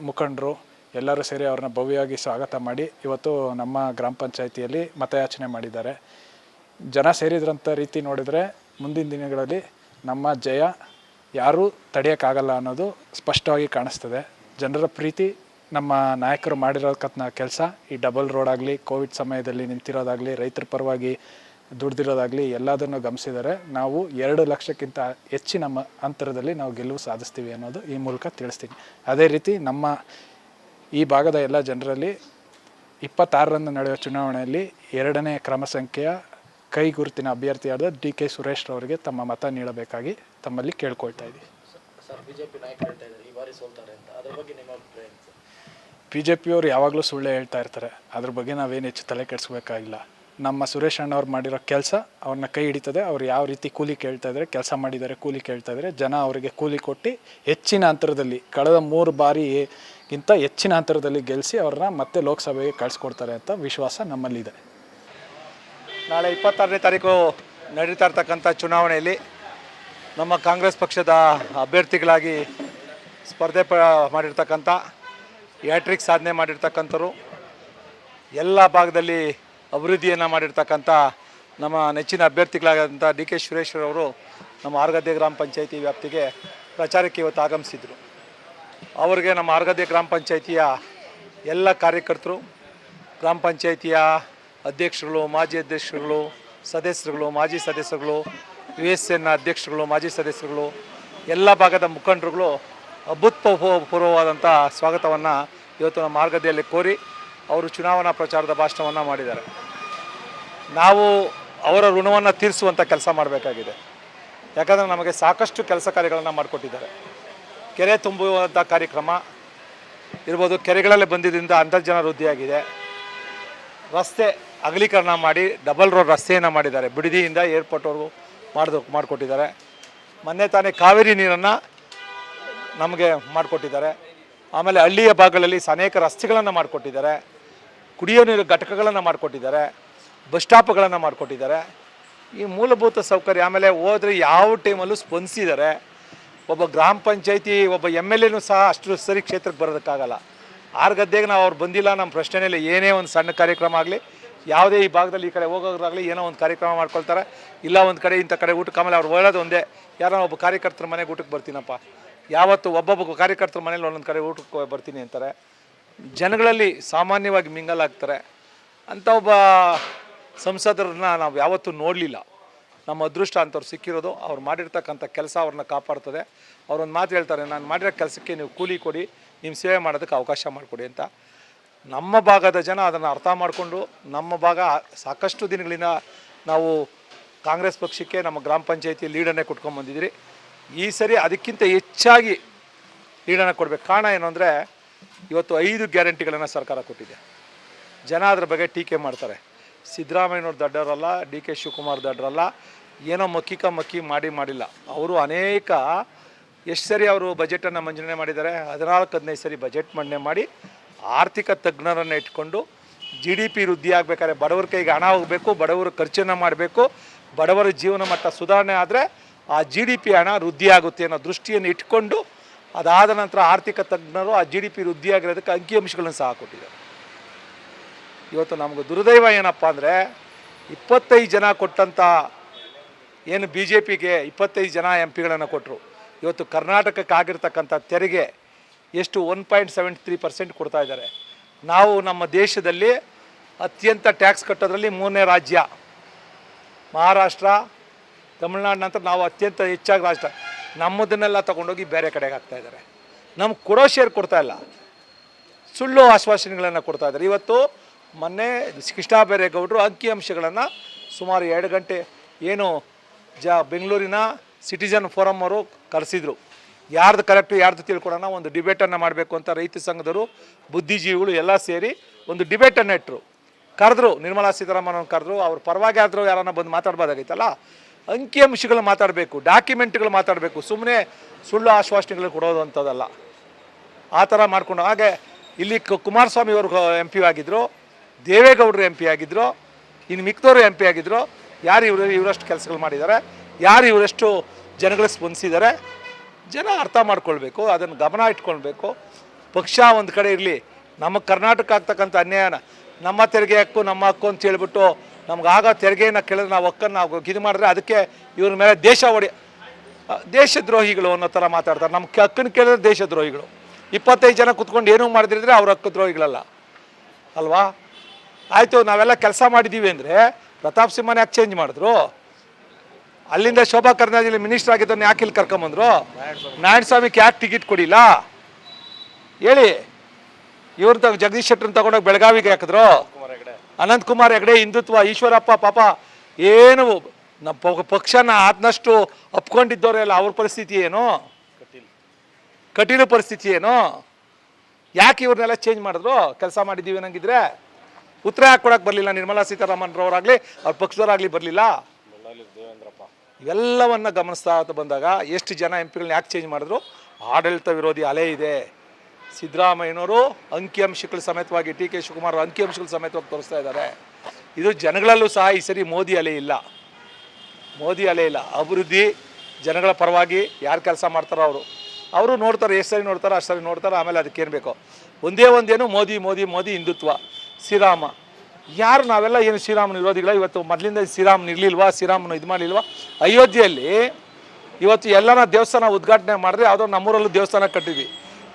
ಮುಖಂಡರು ಎಲ್ಲರೂ ಸೇರಿ ಅವ್ರನ್ನ ಭವ್ಯವಾಗಿ ಸ್ವಾಗತ ಮಾಡಿ ಇವತ್ತು ನಮ್ಮ ಗ್ರಾಮ ಪಂಚಾಯತಿಯಲ್ಲಿ ಮತಯಾಚನೆ ಮಾಡಿದ್ದಾರೆ. ಜನ ಸೇರಿದ್ರಂಥ ರೀತಿ ನೋಡಿದರೆ ಮುಂದಿನ ದಿನಗಳಲ್ಲಿ ನಮ್ಮ ಜಯ ಯಾರೂ ತಡೆಯೋಕ್ಕಾಗಲ್ಲ ಅನ್ನೋದು ಸ್ಪಷ್ಟವಾಗಿ ಕಾಣಿಸ್ತದೆ. ಜನರ ಪ್ರೀತಿ ನಮ್ಮ ನಾಯಕರು ಮಾಡಿರೋದಕ್ಕಂಥ ಕೆಲಸ, ಈ ಡಬಲ್ ರೋಡ್ ಆಗಲಿ, ಕೋವಿಡ್ ಸಮಯದಲ್ಲಿ ನಿಂತಿರೋದಾಗಲಿ, ರೈತರ ಪರವಾಗಿ ದುಡ್ದಿರೋದಾಗಲಿ ಎಲ್ಲದನ್ನು ಗಮನಿಸಿದರೆ ನಾವು 2 ಲಕ್ಷಕ್ಕಿಂತ ಹೆಚ್ಚಿನ ಅಂತರದಲ್ಲಿ ನಾವು ಗೆಲುವು ಸಾಧಿಸ್ತೀವಿ ಅನ್ನೋದು ಈ ಮೂಲಕ ತಿಳಿಸ್ತೀನಿ. ಅದೇ ರೀತಿ ನಮ್ಮ ಈ ಭಾಗದ ಎಲ್ಲ ಜನರಲ್ಲಿ 26ರಂದು ನಡೆಯುವ ಚುನಾವಣೆಯಲ್ಲಿ 2ನೇ ಕ್ರಮ ಸಂಖ್ಯೆಯ ಕೈ ಗುರುತಿನ ಅಭ್ಯರ್ಥಿಯಾದ ಡಿ ಕೆ ಸುರೇಶ್ ಅವರಿಗೆ ತಮ್ಮ ಮತ ನೀಡಬೇಕಾಗಿ ತಮ್ಮಲ್ಲಿ ಕೇಳ್ಕೊಳ್ತಾ ಇದ್ದೀವಿ. BJPಯವರು ಯಾವಾಗಲೂ ಸುಳ್ಳು ಹೇಳ್ತಾ ಇರ್ತಾರೆ, ಅದ್ರ ಬಗ್ಗೆ ನಾವೇನು ಹೆಚ್ಚು ತಲೆ ಕೆಡಿಸ್ಬೇಕಾಗಿಲ್ಲ. ನಮ್ಮ ಸುರೇಶ್ ಅಣ್ಣವ್ರು ಮಾಡಿರೋ ಕೆಲಸ ಅವ್ರನ್ನ ಕೈ ಹಿಡಿತದೆ. ಅವ್ರು ಯಾವ ರೀತಿ ಕೂಲಿ ಕೇಳ್ತಾ ಇದ್ದಾರೆ, ಕೆಲಸ ಮಾಡಿದ್ದಾರೆ, ಕೂಲಿ ಕೇಳ್ತಾ ಇದ್ದಾರೆ, ಜನ ಅವರಿಗೆ ಕೂಲಿ ಕೊಟ್ಟು ಹೆಚ್ಚಿನ ಅಂತರದಲ್ಲಿ ಕಳೆದ 3 ಬಾರಿಗಿಂತ ಹೆಚ್ಚಿನ ಅಂತರದಲ್ಲಿ ಗೆಲ್ಲಿಸಿ ಅವ್ರನ್ನ ಮತ್ತೆ ಲೋಕಸಭೆಗೆ ಕಳಿಸ್ಕೊಡ್ತಾರೆ ಅಂತ ವಿಶ್ವಾಸ ನಮ್ಮಲ್ಲಿದೆ. ನಾಳೆ 26ನೇ ತಾರೀಕು ನಡೀತಾ ಇರ್ತಕ್ಕಂಥ ಚುನಾವಣೆಯಲ್ಲಿ ನಮ್ಮ ಕಾಂಗ್ರೆಸ್ ಪಕ್ಷದ ಅಭ್ಯರ್ಥಿಗಳಾಗಿ ಸ್ಪರ್ಧೆ ಮಾಡಿರ್ತಕ್ಕಂಥ ಹ್ಯಾಟ್ರಿಕ್ ಸಾಧನೆ ಮಾಡಿರ್ತಕ್ಕಂಥವ್ರು, ಎಲ್ಲ ಭಾಗದಲ್ಲಿ ಅಭಿವೃದ್ಧಿಯನ್ನು ಮಾಡಿರ್ತಕ್ಕಂಥ ನಮ್ಮ ನೆಚ್ಚಿನ ಅಭ್ಯರ್ಥಿಗಳಾದಂಥ ಡಿ ಕೆ ಸುರೇಶ್ ಅವರು ನಮ್ಮ ಆರ್ಗದ್ದೆ ಗ್ರಾಮ ಪಂಚಾಯಿತಿ ವ್ಯಾಪ್ತಿಗೆ ಪ್ರಚಾರಕ್ಕೆ ಇವತ್ತು ಆಗಮಿಸಿದರು. ಅವರಿಗೆ ನಮ್ಮ ಆರ್ಗದ್ದೆ ಗ್ರಾಮ ಪಂಚಾಯಿತಿಯ ಎಲ್ಲ ಕಾರ್ಯಕರ್ತರು, ಗ್ರಾಮ ಪಂಚಾಯಿತಿಯ ಅಧ್ಯಕ್ಷರುಗಳು, ಮಾಜಿ ಅಧ್ಯಕ್ಷರುಗಳು, ಸದಸ್ಯರುಗಳು, ಮಾಜಿ ಸದಸ್ಯರುಗಳು, USN ಅಧ್ಯಕ್ಷರುಗಳು, ಮಾಜಿ ಸದಸ್ಯರುಗಳು, ಎಲ್ಲ ಭಾಗದ ಮುಖಂಡರುಗಳು ಅಭೂತಪೂರ್ವವಾದಂಥ ಸ್ವಾಗತವನ್ನು ಇವತ್ತು ನಮ್ಮ ಆರ್ಗದ್ದೆಯಲ್ಲಿ ಕೋರಿ ಅವರು ಚುನಾವಣಾ ಪ್ರಚಾರದ ಭಾಷಣವನ್ನು ಮಾಡಿದ್ದಾರೆ. ನಾವು ಅವರ ಋಣವನ್ನು ತೀರಿಸುವಂಥ ಕೆಲಸ ಮಾಡಬೇಕಾಗಿದೆ. ಯಾಕಂದರೆ ನಮಗೆ ಸಾಕಷ್ಟು ಕೆಲಸ ಕಾರ್ಯಗಳನ್ನು ಮಾಡಿಕೊಟ್ಟಿದ್ದಾರೆ. ಕೆರೆ ತುಂಬುವಂಥ ಕಾರ್ಯಕ್ರಮ ಇರ್ಬೋದು, ಕೆರೆಗಳಲ್ಲೇ ಬಂದಿದ್ದರಿಂದ ಅಂತರ್ಜಲ ವೃದ್ಧಿಯಾಗಿದೆ. ರಸ್ತೆ ಅಗಲೀಕರಣ ಮಾಡಿ ಡಬಲ್ ರೋಡ್ ರಸ್ತೆಯನ್ನು ಮಾಡಿದ್ದಾರೆ, ಬಿಡದಿಯಿಂದ ಏರ್ಪೋರ್ಟ್ವರೆಗೂ ಮಾಡಿಕೊಟ್ಟಿದ್ದಾರೆ. ಮೊನ್ನೆ ತಾನೇ ಕಾವೇರಿ ನೀರನ್ನು ನಮಗೆ ಮಾಡಿಕೊಟ್ಟಿದ್ದಾರೆ. ಆಮೇಲೆ ಹಳ್ಳಿಯ ಭಾಗಗಳಲ್ಲಿ ಅನೇಕ ರಸ್ತೆಗಳನ್ನು ಮಾಡಿಕೊಟ್ಟಿದ್ದಾರೆ, ಕುಡಿಯೋ ನೀರು ಘಟಕಗಳನ್ನು ಮಾಡಿಕೊಟ್ಟಿದ್ದಾರೆ, ಬಸ್ ಸ್ಟಾಪ್ಗಳನ್ನು ಮಾಡಿಕೊಟ್ಟಿದ್ದಾರೆ. ಈ ಮೂಲಭೂತ ಸೌಕರ್ಯ ಆಮೇಲೆ ಹೋದರೆ ಯಾವ ಟೈಮಲ್ಲೂ ಸ್ಪಂದಿಸಿದ್ದಾರೆ. ಒಬ್ಬ ಗ್ರಾಮ ಪಂಚಾಯತಿ ಒಬ್ಬ MLAನೂ ಸಹ ಅಷ್ಟು ಸರಿ ಕ್ಷೇತ್ರಕ್ಕೆ ಬರೋದಕ್ಕಾಗಲ್ಲ. ಆರ್ಗದ್ದೆಗೆ ನಾವು ಅವ್ರು ಬಂದಿಲ್ಲ ನಮ್ಮ ಪ್ರಶ್ನೆಯಲ್ಲಿ ಏನೇ ಒಂದು ಸಣ್ಣ ಕಾರ್ಯಕ್ರಮ ಆಗಲಿ, ಯಾವುದೇ ಈ ಭಾಗದಲ್ಲಿ ಈ ಕಡೆ ಹೋಗೋರಾಗಲಿ ಏನೋ ಒಂದು ಕಾರ್ಯಕ್ರಮ ಮಾಡ್ಕೊಳ್ತಾರೆ, ಇಲ್ಲ ಒಂದು ಕಡೆ ಇಂಥ ಕಡೆ ಊಟಕ್ಕೆ. ಆಮೇಲೆ ಅವ್ರು ಹೇಳೋದು ಒಂದೇ, ಯಾರೋ ಒಬ್ಬ ಕಾರ್ಯಕರ್ತರ ಮನೆಗೆ ಊಟಕ್ಕೆ ಬರ್ತೀನಪ್ಪ, ಯಾವತ್ತು ಒಬ್ಬೊಬ್ಬ ಕಾರ್ಯಕರ್ತರ ಮನೇಲಿ ಒಂದೊಂದು ಕಡೆ ಊಟಕ್ಕೆ ಬರ್ತೀನಿ ಅಂತಾರೆ. ಜನಗಳಲ್ಲಿ ಸಾಮಾನ್ಯವಾಗಿ ಮಿಂಗಲ್ ಆಗ್ತಾರೆ. ಅಂಥ ಒಬ್ಬ ಸಂಸದರನ್ನ ನಾವು ಯಾವತ್ತೂ ನೋಡಲಿಲ್ಲ. ನಮ್ಮ ಅದೃಷ್ಟ ಅಂಥವ್ರು ಸಿಕ್ಕಿರೋದು. ಅವ್ರು ಮಾಡಿರ್ತಕ್ಕಂಥ ಕೆಲಸ ಅವ್ರನ್ನ ಕಾಪಾಡ್ತದೆ. ಅವ್ರೊಂದು ಮಾತು ಹೇಳ್ತಾರೆ, ನಾನು ಮಾಡಿರೋ ಕೆಲಸಕ್ಕೆ ನೀವು ಕೂಲಿ ಕೊಡಿ, ನಿಮ್ಮ ಸೇವೆ ಮಾಡೋದಕ್ಕೆ ಅವಕಾಶ ಮಾಡಿಕೊಡಿ ಅಂತ. ನಮ್ಮ ಭಾಗದ ಜನ ಅದನ್ನು ಅರ್ಥ ಮಾಡಿಕೊಂಡು ನಮ್ಮ ಭಾಗ ಸಾಕಷ್ಟು ದಿನಗಳಿಂದ ನಾವು ಕಾಂಗ್ರೆಸ್ ಪಕ್ಷಕ್ಕೆ ನಮ್ಮ ಗ್ರಾಮ ಪಂಚಾಯತಿ ಲೀಡನ್ನೇ ಕೊಟ್ಕೊಂಡ್ಬಂದಿದ್ದೀರಿ. ಈ ಸರಿ ಅದಕ್ಕಿಂತ ಹೆಚ್ಚಾಗಿ ಲೀಡನ್ನು ಕೊಡಬೇಕು. ಕಾರಣ ಏನು ಅಂದರೆ ಇವತ್ತು 5 ಗ್ಯಾರಂಟಿಗಳನ್ನು ಸರ್ಕಾರ ಕೊಟ್ಟಿದೆ. ಜನ ಅದ್ರ ಬಗ್ಗೆ ಟೀಕೆ ಮಾಡ್ತಾರೆ. ಸಿದ್ದರಾಮಯ್ಯನವ್ರು ದಡ್ಡರಲ್ಲ, DK ಶಿವಕುಮಾರ್ ದಡ್ಡರಲ್ಲ, ಏನೋ ಮಕ್ಕಿ ಮಾಡಿಲ್ಲ. ಅವರು ಅನೇಕ ಎಷ್ಟು ಸರಿ ಅವರು ಬಜೆಟನ್ನು ಮಂಡನೆ ಮಾಡಿದ್ದಾರೆ, 14-15 ಸರಿ ಬಜೆಟ್ ಮಂಡನೆ ಮಾಡಿ ಆರ್ಥಿಕ ತಜ್ಞರನ್ನು ಇಟ್ಕೊಂಡು GDP ವೃದ್ಧಿ ಆಗಬೇಕಾದ್ರೆ ಬಡವರ ಕೈಗೆ ಹಣ ಹೋಗಬೇಕು, ಬಡವರು ಖರ್ಚನ್ನು ಮಾಡಬೇಕು, ಬಡವರ ಜೀವನ ಮಟ್ಟ ಸುಧಾರಣೆ ಆದರೆ ಆ GDP ಹಣ ವೃದ್ಧಿ ಆಗುತ್ತೆ ಅನ್ನೋ ದೃಷ್ಟಿಯನ್ನು ಇಟ್ಕೊಂಡು ಅದಾದ ನಂತರ ಆರ್ಥಿಕ ತಜ್ಞರು ಆ GDP ವೃದ್ಧಿ ಆಗಿರೋದಕ್ಕೆ ಅಂಕಿಅಂಶಗಳನ್ನು ಸಹ ಕೊಟ್ಟಿದ್ದಾರೆ. ಇವತ್ತು ನಮಗೆ ದುರ್ದೈವ ಏನಪ್ಪ ಅಂದರೆ 25 ಜನ ಕೊಟ್ಟಂಥ ಏನು BJPಗೆ 25 ಜನ MP ಗಳನ್ನು ಕೊಟ್ಟರು. ಇವತ್ತು ಕರ್ನಾಟಕಕ್ಕೆ ಆಗಿರ್ತಕ್ಕಂಥ ತೆರಿಗೆ ಎಷ್ಟು 1.73% ಕೊಡ್ತಾ ಇದ್ದಾರೆ. ನಾವು ನಮ್ಮ ದೇಶದಲ್ಲಿ ಅತ್ಯಂತ ಟ್ಯಾಕ್ಸ್ ಕಟ್ಟೋದ್ರಲ್ಲಿ 3ನೇ ರಾಜ್ಯ. ಮಹಾರಾಷ್ಟ್ರ, ತಮಿಳ್ನಾಡು ನಂತರ ನಾವು ಅತ್ಯಂತ ಹೆಚ್ಚಾಗಿ ರಾಷ್ಟ್ರ. ನಮ್ಮದನ್ನೆಲ್ಲ ತೊಗೊಂಡೋಗಿ ಬೇರೆ ಕಡೆಗೆ ಹಾಕ್ತಾಯಿದ್ದಾರೆ. ನಮ್ಗೆ ಕೊಡೋ ಶೇರ್ ಕೊಡ್ತಾ ಇಲ್ಲ, ಸುಳ್ಳು ಆಶ್ವಾಸನೆಗಳನ್ನು ಕೊಡ್ತಾ ಇದ್ದಾರೆ. ಇವತ್ತು ಮೊನ್ನೆ ಕೃಷ್ಣ ಬೈರೇಗೌಡರು ಅಂಕಿಅಂಶಗಳನ್ನು ಸುಮಾರು 2 ಗಂಟೆ ಏನು ಬೆಂಗಳೂರಿನ ಸಿಟಿಜನ್ ಫೋರಮ್ ಅವರು ಕರೆಸಿದ್ರು. ಯಾರ್ದು ಕರೆಕ್ಟು ಯಾರ್ದು ತಿಳ್ಕೊಳೋಣ, ಒಂದು ಡಿಬೇಟನ್ನು ಮಾಡಬೇಕು ಅಂತ ರೈತ ಸಂಘದವರು ಬುದ್ಧಿಜೀವಿಗಳು ಎಲ್ಲ ಸೇರಿ ಒಂದು ಡಿಬೇಟನ್ನು ಇಟ್ಟರು. ಕರೆದ್ರು, ನಿರ್ಮಲಾ ಸೀತಾರಾಮನ್ ಕರೆದ್ರು. ಅವ್ರ ಪರವಾಗಿ ಆದರೂ ಯಾರನ್ನ ಬಂದು ಮಾತಾಡ್ಬೋದಾಗೈತಲ್ಲ. ಅಂಕಿಅಂಶಗಳು ಮಾತಾಡಬೇಕು, ಡಾಕ್ಯುಮೆಂಟ್ಗಳು ಮಾತಾಡಬೇಕು, ಸುಮ್ಮನೆ ಸುಳ್ಳು ಆಶ್ವಾಸನೆಗಳು ಕೊಡೋದು ಅಂಥದ್ದಲ್ಲ. ಆ ಥರ ಮಾಡಿಕೊಂಡು ಹಾಗೆ ಇಲ್ಲಿ ಕುಮಾರಸ್ವಾಮಿ ಅವರು MP ಆಗಿದ್ದರು, ದೇವೇಗೌಡರು MP ಆಗಿದ್ದರು, ಇನ್ನು ಮಿಕ್ದವರು MP ಆಗಿದ್ದರು. ಯಾರು ಇವರಷ್ಟು ಕೆಲಸಗಳು ಮಾಡಿದ್ದಾರೆ, ಯಾರು ಇವರಷ್ಟು ಜನಗಳಿಗೆ ಸ್ಪಂದಿಸಿದ್ದಾರೆ, ಜನ ಅರ್ಥ ಮಾಡ್ಕೊಳ್ಬೇಕು, ಅದನ್ನು ಗಮನ ಇಟ್ಕೊಳ್ಬೇಕು. ಪಕ್ಷ ಒಂದು ಕಡೆ ಇರಲಿ, ನಮ್ಮ ಕರ್ನಾಟಕ ಆಗ್ತಕ್ಕಂಥ ಅನ್ಯಾಯನ ನಮ್ಮ ತೆರಿಗೆ ಹಕ್ಕು ನಮ್ಮ ಹಕ್ಕು ಅಂತ ಹೇಳ್ಬಿಟ್ಟು ನಮ್ಗೆ ತೆರಿಗೆಯನ್ನು ಕೇಳಿದ್ರೆ ನಾವು ಹಕ್ಕನ್ನು ನಾವು ಇದು ಮಾಡಿದ್ರೆ ಅದಕ್ಕೆ ಇವ್ರ ಮೇಲೆ ದೇಶದ್ರೋಹಿಗಳು ಅನ್ನೋ ಥರ ಮಾತಾಡ್ತಾರೆ. ನಮ್ಮ ಹಕ್ಕನ್ನು ಕೇಳಿದ್ರೆ ದೇಶದ್ರೋಹಿಗಳು. 25 ಜನ ಕುತ್ಕೊಂಡು ಏನೂ ಮಾಡಿದ್ರೆ ಅವ್ರ ಹಕ್ಕು ದ್ರೋಹಿಗಳಲ್ಲ ಅಲ್ವಾ? ಆಯಿತು, ನಾವೆಲ್ಲ ಕೆಲಸ ಮಾಡಿದ್ದೀವಿ ಅಂದರೆ ಪ್ರತಾಪ್ ಸಿಂಹನ ಯಾಕೆ ಚೇಂಜ್ ಮಾಡಿದ್ರು? ಅಲ್ಲಿಂದ ಶೋಭಾ ಕರಂದ್ಲಾಜೆ ಮಿನಿಸ್ಟರ್ ಆಗಿದ್ದನ್ನು ಯಾಕೆ ಇಲ್ಲಿ ಕರ್ಕೊಂಬಂದ್ರು? ನಾರಾಯಣ ಸ್ವಾಮಿಗೆ ಯಾಕೆ ಟಿಕೆಟ್ ಕೊಡಿಲ್ಲ ಹೇಳಿ? ಇವ್ರನ್ನ ಜಗದೀಶ್ ಶೆಟ್ಟರ್ನ ತಗೊಂಡೋಗಿ ಬೆಳಗಾವಿಗೆ ಹಾಕಿದ್ರು. ಅನಂತಕುಮಾರ್ ಹೆಗಡೆ ಹಿಂದುತ್ವ, ಈಶ್ವರಪ್ಪ ಪಾಪ ಏನು ನಮ್ಮ ಪಕ್ಷನ ಆದಷ್ಟು ಅಪ್ಕೊಂಡಿದ್ದವರೆಲ್ಲ ಅವ್ರ ಪರಿಸ್ಥಿತಿ ಏನು? ಕಟೀಲು ಪರಿಸ್ಥಿತಿ ಏನು? ಯಾಕೆ ಇವ್ರನ್ನೆಲ್ಲ ಚೇಂಜ್ ಮಾಡಿದ್ರು? ಕೆಲಸ ಮಾಡಿದ್ದೀವಿ ಅನ್ನಂಗಿದ್ರೆ ಉತ್ತರ ಯಾಕೆ ಕೊಡೋಕೆ ಬರಲಿಲ್ಲ ನಿರ್ಮಲಾ ಸೀತಾರಾಮನ್ರವರಾಗಲಿ ಅವ್ರ ಪಕ್ಷದವರಾಗಲಿ ಬರಲಿಲ್ಲ? ಇವೆಲ್ಲವನ್ನು ಗಮನಿಸ್ತಾ ಬಂದಾಗ ಎಷ್ಟು ಜನ MP ಗಳನ್ನ ಯಾಕೆ ಚೇಂಜ್ ಮಾಡಿದ್ರು? ಆಡಳಿತ ವಿರೋಧಿ ಅಲೆ ಇದೆ. ಸಿದ್ದರಾಮಯ್ಯನವರು ಅಂಕಿಅಂಶಗಳು ಸಮೇತವಾಗಿ, TK ಶಿವಕುಮಾರ್ ಅಂಕಿಅಂಶಗಳು ಸಮೇತವಾಗಿ ತೋರಿಸ್ತಾ ಇದ್ದಾರೆ. ಇದು ಜನಗಳಲ್ಲೂ ಸಹ ಈ ಸರಿ ಮೋದಿ ಅಲೆ ಇಲ್ಲ. ಅಭಿವೃದ್ಧಿ ಜನಗಳ ಪರವಾಗಿ ಯಾರು ಕೆಲಸ ಮಾಡ್ತಾರೋ ಅವರು ನೋಡ್ತಾರೆ. ಎಷ್ಟು ಸರಿ ನೋಡ್ತಾರೆ ಅಷ್ಟು ಸರಿ ನೋಡ್ತಾರೆ. ಆಮೇಲೆ ಅದಕ್ಕೇನು ಬೇಕೋ ಒಂದೇನು ಮೋದಿ ಹಿಂದುತ್ವ, ಶ್ರೀರಾಮ. ಯಾರು ನಾವೆಲ್ಲ ಏನು ಶ್ರೀರಾಮನ ವಿರೋಧಿಗಳ? ಇವತ್ತು ಮೊದಲಿಂದ ಶ್ರೀರಾಮನ ಇರಲಿಲ್ವಾ? ಶ್ರೀರಾಮನ ಇದು ಮಾಡಲಿಲ್ವಾ? ಅಯೋಧ್ಯೆಯಲ್ಲಿ ಇವತ್ತು ಎಲ್ಲರ ದೇವಸ್ಥಾನ ಉದ್ಘಾಟನೆ ಮಾಡಿದ್ರೆ ಯಾವುದೋ ನಮ್ಮೂರಲ್ಲೂ ದೇವಸ್ಥಾನ ಕಟ್ಟಿದ್ವಿ,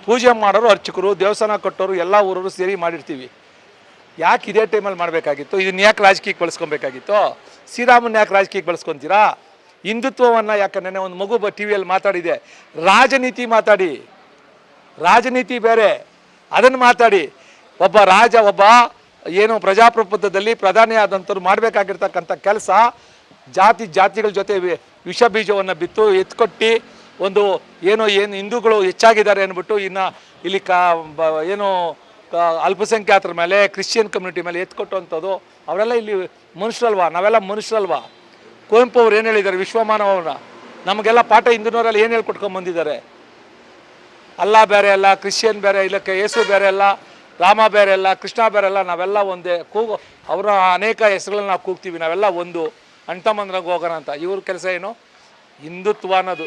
ಪೂಜೆ ಮಾಡೋರು ಅರ್ಚಕರು, ದೇವಸ್ಥಾನ ಕಟ್ಟೋರು ಎಲ್ಲ ಊರವರು ಸೇರಿ ಮಾಡಿರ್ತೀವಿ. ಯಾಕೆ ಇದೇ ಟೈಮಲ್ಲಿ ಮಾಡಬೇಕಾಗಿತ್ತು? ಇದನ್ನ ಯಾಕೆ ರಾಜಕೀಯಕ್ಕೆ ಬಳಸ್ಕೊಬೇಕಾಗಿತ್ತು? ಶ್ರೀರಾಮನ ಯಾಕೆ ರಾಜಕೀಯಕ್ಕೆ ಬಳಸ್ಕೊತೀರಾ? ಹಿಂದುತ್ವವನ್ನು ಯಾಕೆ? ನೆನ್ನೆ ಒಂದು ಮಗು TV ಮಾತಾಡಿದೆ, ರಾಜನೀತಿ ಬೇರೆ, ಅದನ್ನು ಮಾತಾಡಿ. ಒಬ್ಬ ಏನು ಪ್ರಜಾಪ್ರಭುತ್ವದಲ್ಲಿ ಪ್ರಧಾನಿ ಆದಂಥವ್ರು ಮಾಡಬೇಕಾಗಿರ್ತಕ್ಕಂಥ ಕೆಲಸ ಜಾತಿಗಳ ಜೊತೆ ವಿಷ ಬೀಜವನ್ನು ಬಿತ್ತು ಎತ್ಕೊಟ್ಟು ಒಂದು ಏನು ಹಿಂದೂಗಳು ಹೆಚ್ಚಾಗಿದ್ದಾರೆ ಅಂದ್ಬಿಟ್ಟು ಇಲ್ಲಿ ಅಲ್ಪಸಂಖ್ಯಾತರ ಮೇಲೆ, ಕ್ರಿಶ್ಚಿಯನ್ ಕಮ್ಯುನಿಟಿ ಮೇಲೆ ಎತ್ಕೊಟ್ಟುವಂಥದ್ದು. ಅವರೆಲ್ಲ ಇಲ್ಲಿ ಮನುಷ್ಯರಲ್ವಾ? ನಾವೆಲ್ಲ ಮನುಷ್ಯರಲ್ವಾ? ಕುವೆಂಪು ಅವ್ರು ಏನು ಹೇಳಿದ್ದಾರೆ? ವಿಶ್ವಮಾನವನ್ನ ನಮಗೆಲ್ಲ ಪಾಠ ಹಿಂದಿನವರೆಲ್ಲ ಏನು ಹೇಳ್ಕೊಟ್ಕೊಂಡ್ಬಂದಿದ್ದಾರೆ? ಅಲ್ಲ ಬೇರೆ ಅಲ್ಲ, ಕ್ರಿಶ್ಚಿಯನ್ ಬೇರೆ, ಇಲ್ಲಕ್ಕೆ ಯೇಸು ಬೇರೆ ಅಲ್ಲ, ರಾಮ ಬೇರೆ ಅಲ್ಲ, ಕೃಷ್ಣ ಬೇರೆ ಅಲ್ಲ, ನಾವೆಲ್ಲ ಒಂದೇ. ಅವರ ಅನೇಕ ಹೆಸರುಗಳನ್ನ ನಾವು ಕೂಗ್ತೀವಿ, ನಾವೆಲ್ಲ ಒಂದು ಅಣ್ತಮ್ಮಂದ್ರಾಗ ಹೋಗೋಣ ಅಂತ. ಇವ್ರ ಕೆಲಸ ಏನು? ಹಿಂದುತ್ವ ಅನ್ನೋದು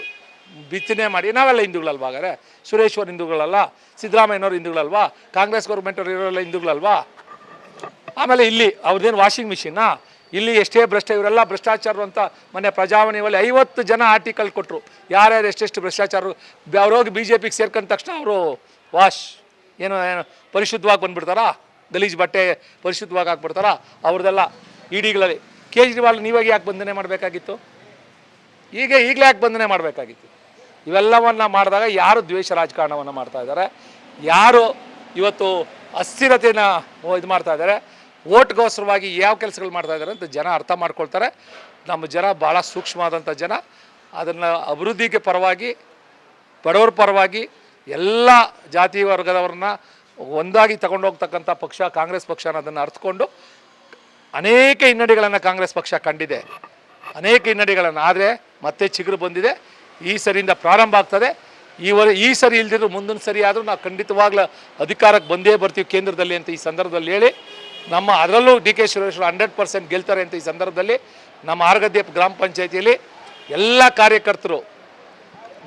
ಬಿತ್ತನೆ ಮಾಡಿ. ನಾವೆಲ್ಲ ಹಿಂದೂಗಳಲ್ವಾ? ಹಾಗಾದ್ರೆ ಸುರೇಶ್ವರ್ ಹಿಂದೂಗಳಲ್ಲ, ಸಿದ್ದರಾಮಯ್ಯನವ್ರು ಹಿಂದೂಗಳಲ್ವಾ, ಕಾಂಗ್ರೆಸ್ ಗೌರ್ಮೆಂಟವ್ರು ಇರೋಲ್ಲ ಹಿಂದೂಗಳಲ್ವಾ? ಆಮೇಲೆ ಇಲ್ಲಿ ಅವ್ರದ್ದೇನು ವಾಷಿಂಗ್ ಮಿಷಿನ್ನ? ಇಲ್ಲಿ ಎಷ್ಟೇ ಇವರೆಲ್ಲ ಭ್ರಷ್ಟಾಚಾರ ಅಂತ ಮೊನ್ನೆ ಪ್ರಜಾವಾಣಿಯಲ್ಲಿ 50 ಜನ ಆರ್ಟಿಕಲ್ ಕೊಟ್ಟರು. ಯಾರ್ಯಾರು ಎಷ್ಟೆಷ್ಟು ಭ್ರಷ್ಟಾಚಾರ. ಅವ್ರೋಗಿ BJPಗೆ ಸೇರ್ಕೊಂಡ ತಕ್ಷಣ ಅವರು ಏನು ಪರಿಶುದ್ಧವಾಗಿ ಬಂದುಬಿಡ್ತಾರಾ? ಗಲೀಜು ಬಟ್ಟೆ ಪರಿಶುದ್ಧವಾಗಿ ಹಾಕ್ಬಿಡ್ತಾರಾ? ಅವ್ರದ್ದೆಲ್ಲ ಇಡಿಗಳಲ್ಲಿ. ಕೇಜ್ರಿವಾಲ್ ನೀವಾಗ ಯಾಕೆ ಬಂಧನೆ ಮಾಡಬೇಕಾಗಿತ್ತು? ಈಗಲೇ ಯಾಕೆ ಬಂಧನೆ ಮಾಡಬೇಕಾಗಿತ್ತು? ಇವೆಲ್ಲವನ್ನು ಮಾಡಿದಾಗ ಯಾರು ದ್ವೇಷ ರಾಜಕಾರಣವನ್ನು ಮಾಡ್ತಾ ಇದ್ದಾರೆ, ಯಾರು ಇವತ್ತು ಅಸ್ಥಿರತೆಯನ್ನು ಇದು ಮಾಡ್ತಾ ಇದ್ದಾರೆ, ಓಟ್ಗೋಸ್ಕರವಾಗಿ ಯಾವ ಕೆಲಸಗಳು ಮಾಡ್ತಾ ಇದ್ದಾರೆ ಅಂತ ಜನ ಅರ್ಥ ಮಾಡ್ಕೊಳ್ತಾರೆ. ನಮ್ಮ ಜನ ಭಾಳ ಸೂಕ್ಷ್ಮವಾದಂಥ ಜನ. ಅದನ್ನು ಅಭಿವೃದ್ಧಿಗೆ ಪರವಾಗಿ, ಬಡವರ ಪರವಾಗಿ, ಎಲ್ಲ ಜಾತಿ ವರ್ಗದವ್ರನ್ನ ಒಂದಾಗಿ ತಗೊಂಡೋಗ್ತಕ್ಕಂಥ ಪಕ್ಷ ಕಾಂಗ್ರೆಸ್ ಪಕ್ಷ ಅನ್ನೋದನ್ನು ಅರ್ಥಕೊಂಡು ಅನೇಕ ಹಿನ್ನಡೆಗಳನ್ನು ಕಾಂಗ್ರೆಸ್ ಪಕ್ಷ ಕಂಡಿದೆ. ಅನೇಕ ಹಿನ್ನಡೆಗಳನ್ನು. ಆದರೆ ಮತ್ತೆ ಚಿಗುರು ಬಂದಿದೆ. ಈ ಸರಿಯಿಂದ ಪ್ರಾರಂಭ ಆಗ್ತದೆ. ಈ ಸರಿ ಇಲ್ದಿದ್ರು ಮುಂದಿನ ಸರಿ ಆದರೂ ನಾವು ಖಂಡಿತವಾಗ್ಲೂ ಅಧಿಕಾರಕ್ಕೆ ಬಂದೇ ಬರ್ತೀವಿ ಕೇಂದ್ರದಲ್ಲಿ ಅಂತ ಈ ಸಂದರ್ಭದಲ್ಲಿ ಹೇಳಿ, ಅದರಲ್ಲೂ DK ಸುರೇಶ್ 100% ಗೆಲ್ತಾರೆ ಅಂತ ಈ ಸಂದರ್ಭದಲ್ಲಿ ನಮ್ಮ ಆರ್ಗದ್ದೆ ಗ್ರಾಮ ಪಂಚಾಯಿತಿಯಲ್ಲಿ ಎಲ್ಲ ಕಾರ್ಯಕರ್ತರು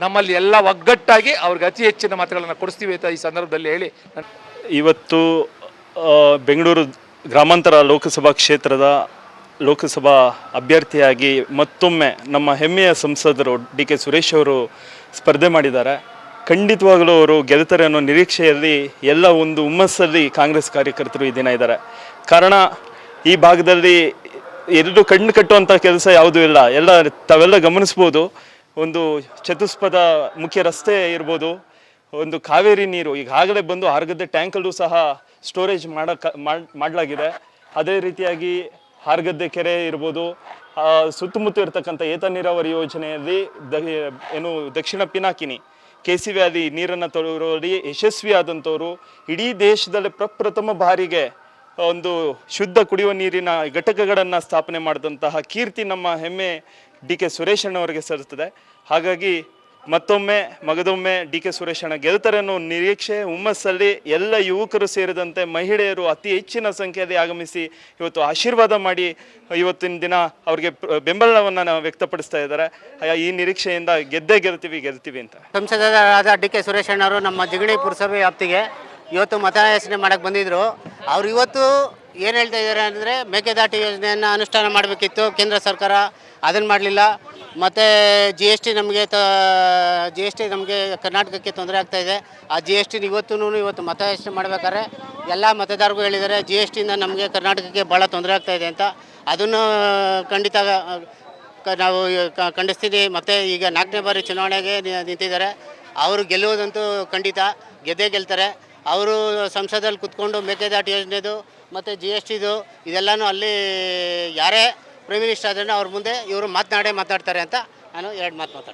ನಮ್ಮಲ್ಲಿ ಎಲ್ಲ ಒಗ್ಗಟ್ಟಾಗಿ ಅವ್ರಿಗೆ ಅತಿ ಹೆಚ್ಚಿನ ಮತಗಳನ್ನು ಕೊಡಿಸ್ತೀವಿ ಅಂತ ಈ ಸಂದರ್ಭದಲ್ಲಿ ಹೇಳಿ, ಇವತ್ತು ಬೆಂಗಳೂರು ಗ್ರಾಮಾಂತರ ಲೋಕಸಭಾ ಕ್ಷೇತ್ರದ ಲೋಕಸಭಾ ಅಭ್ಯರ್ಥಿಯಾಗಿ ಮತ್ತೊಮ್ಮೆ ನಮ್ಮ ಹೆಮ್ಮೆಯ ಸಂಸದರು DK ಸುರೇಶ್ ಅವರು ಸ್ಪರ್ಧೆ ಮಾಡಿದ್ದಾರೆ. ಖಂಡಿತವಾಗಲೂ ಅವರು ಗೆಲ್ತಾರೆ ಅನ್ನೋ ನಿರೀಕ್ಷೆಯಲ್ಲಿ ಎಲ್ಲ ಒಂದು ಹುಮ್ಮಸ್ಸಲ್ಲಿ ಕಾಂಗ್ರೆಸ್ ಕಾರ್ಯಕರ್ತರು ಈ ದಿನ ಇದ್ದಾರೆ. ಕಾರಣ ಈ ಭಾಗದಲ್ಲಿ ಎರಡು ಕಣ್ಣು ಕಟ್ಟುವಂಥ ಕೆಲಸ ಯಾವುದೂ ಇಲ್ಲ. ತಾವೆಲ್ಲ ಗಮನಿಸ್ಬೋದು, ಒಂದು ಚತುಷ್ಪಥ ಮುಖ್ಯ ರಸ್ತೆ ಇರ್ಬೋದು, ಒಂದು ಕಾವೇರಿ ನೀರು ಈಗಾಗಲೇ ಬಂದು ಹಾರ್ಗದ್ದೆ ಟ್ಯಾಂಕಲ್ಲೂ ಸಹ ಸ್ಟೋರೇಜ್ ಮಾಡಲಾಗಿದೆ. ಅದೇ ರೀತಿಯಾಗಿ ಹಾರ್ಗದ್ದೆ ಕೆರೆ ಇರ್ಬೋದು, ಸುತ್ತಮುತ್ತ ಇರತಕ್ಕಂಥ ಏತ ನೀರಾವರಿ ಯೋಜನೆಯಲ್ಲಿ ದಕ್ಷಿಣ ಪಿನಾಕಿನಿ KC ವ್ಯಾಲಿ ನೀರನ್ನು ತರುವಲ್ಲಿ ಯಶಸ್ವಿಯಾದಂಥವರು. ಇಡೀ ದೇಶದಲ್ಲಿ ಪ್ರಪ್ರಥಮ ಬಾರಿಗೆ ಒಂದು ಶುದ್ಧ ಕುಡಿಯುವ ನೀರಿನ ಘಟಕಗಳನ್ನು ಸ್ಥಾಪನೆ ಮಾಡಿದಂತಹ ಕೀರ್ತಿ ನಮ್ಮ ಹೆಮ್ಮೆ DK ಸುರೇಶ್ ಅಣ್ಣವರಿಗೆ ಸಲ್ಲುತ್ತದೆ. ಹಾಗಾಗಿ ಮತ್ತೊಮ್ಮೆ ಮಗದೊಮ್ಮೆ DK ಸುರೇಶ್ ಅಣ್ಣ ಗೆಲ್ತಾರೆ ಅನ್ನೋ ನಿರೀಕ್ಷೆ ಹುಮ್ಮಸ್ಸಲ್ಲಿ ಎಲ್ಲ ಯುವಕರು ಸೇರಿದಂತೆ ಮಹಿಳೆಯರು ಅತಿ ಹೆಚ್ಚಿನ ಸಂಖ್ಯೆಯಲ್ಲಿ ಆಗಮಿಸಿ ಇವತ್ತು ಆಶೀರ್ವಾದ ಮಾಡಿ ಇವತ್ತಿನ ದಿನ ಅವರಿಗೆ ಬೆಂಬಲವನ್ನು ವ್ಯಕ್ತಪಡಿಸ್ತಾ ಇದ್ದಾರೆ. ಈ ನಿರೀಕ್ಷೆಯಿಂದ ಗೆದ್ದೇ ಗೆಲ್ತೀವಿ ಅಂತ. ಸಂಸದರಾದ DK ಸುರೇಶ್ ಅಣ್ಣವರು ನಮ್ಮ ಜಿಗಣಿ ಪುರಸಭೆ ವ್ಯಾಪ್ತಿಗೆ ಇವತ್ತು ಮತಯಾಚನೆ ಮಾಡಕ್ಕೆ ಬಂದಿದ್ದರು. ಅವ್ರು ಇವತ್ತು ಏನು ಹೇಳ್ತಾ ಇದ್ದಾರೆ ಅಂದರೆ ಮೇಕೆದಾಟು ಯೋಜನೆಯನ್ನು ಅನುಷ್ಠಾನ ಮಾಡಬೇಕಿತ್ತು ಕೇಂದ್ರ ಸರ್ಕಾರ, ಅದನ್ನು ಮಾಡಲಿಲ್ಲ. ಮತ್ತು GST ನಮಗೆ ಕರ್ನಾಟಕಕ್ಕೆ ತೊಂದರೆ ಆಗ್ತಾಯಿದೆ. ಆ GST ಇವತ್ತು ಮತಯಾಚನೆ ಮಾಡಬೇಕಾದ್ರೆ ಎಲ್ಲ ಮತದಾರರಿಗೂ ಹೇಳಿದ್ದಾರೆ GSTಯಿಂದ ನಮಗೆ ಕರ್ನಾಟಕಕ್ಕೆ ಭಾಳ ತೊಂದರೆ ಆಗ್ತಾಯಿದೆ ಅಂತ. ಅದನ್ನು ಖಂಡಿತ ನಾವು ಖಂಡಿಸ್ತೀವಿ. ಮತ್ತು ಈಗ 4ನೇ ಬಾರಿ ಚುನಾವಣೆಗೆ ನಿಂತಿದ್ದಾರೆ. ಅವರು ಗೆಲ್ಲುವುದಂತೂ ಖಂಡಿತ ಗೆದ್ದೇ ಗೆಲ್ತಾರೆ. ಅವರು ಸಂಸದಲ್ಲಿ ಕುತ್ಕೊಂಡು ಮೇಕೆದಾಟು ಯೋಜನೆದು ಮತ್ತು GSTದು ಇದೆಲ್ಲನೂ ಅಲ್ಲಿ ಯಾರೇ ಪ್ರೈಮ್ ಮಿನಿಸ್ಟರ್ ಆದ್ರೂ ಅವ್ರ ಮುಂದೆ ಇವರು ಮಾತನಾಡ್ತಾರೆ ಅಂತ ನಾನು 2 ಮಾತು ಮಾತಾಡ್ತೀನಿ.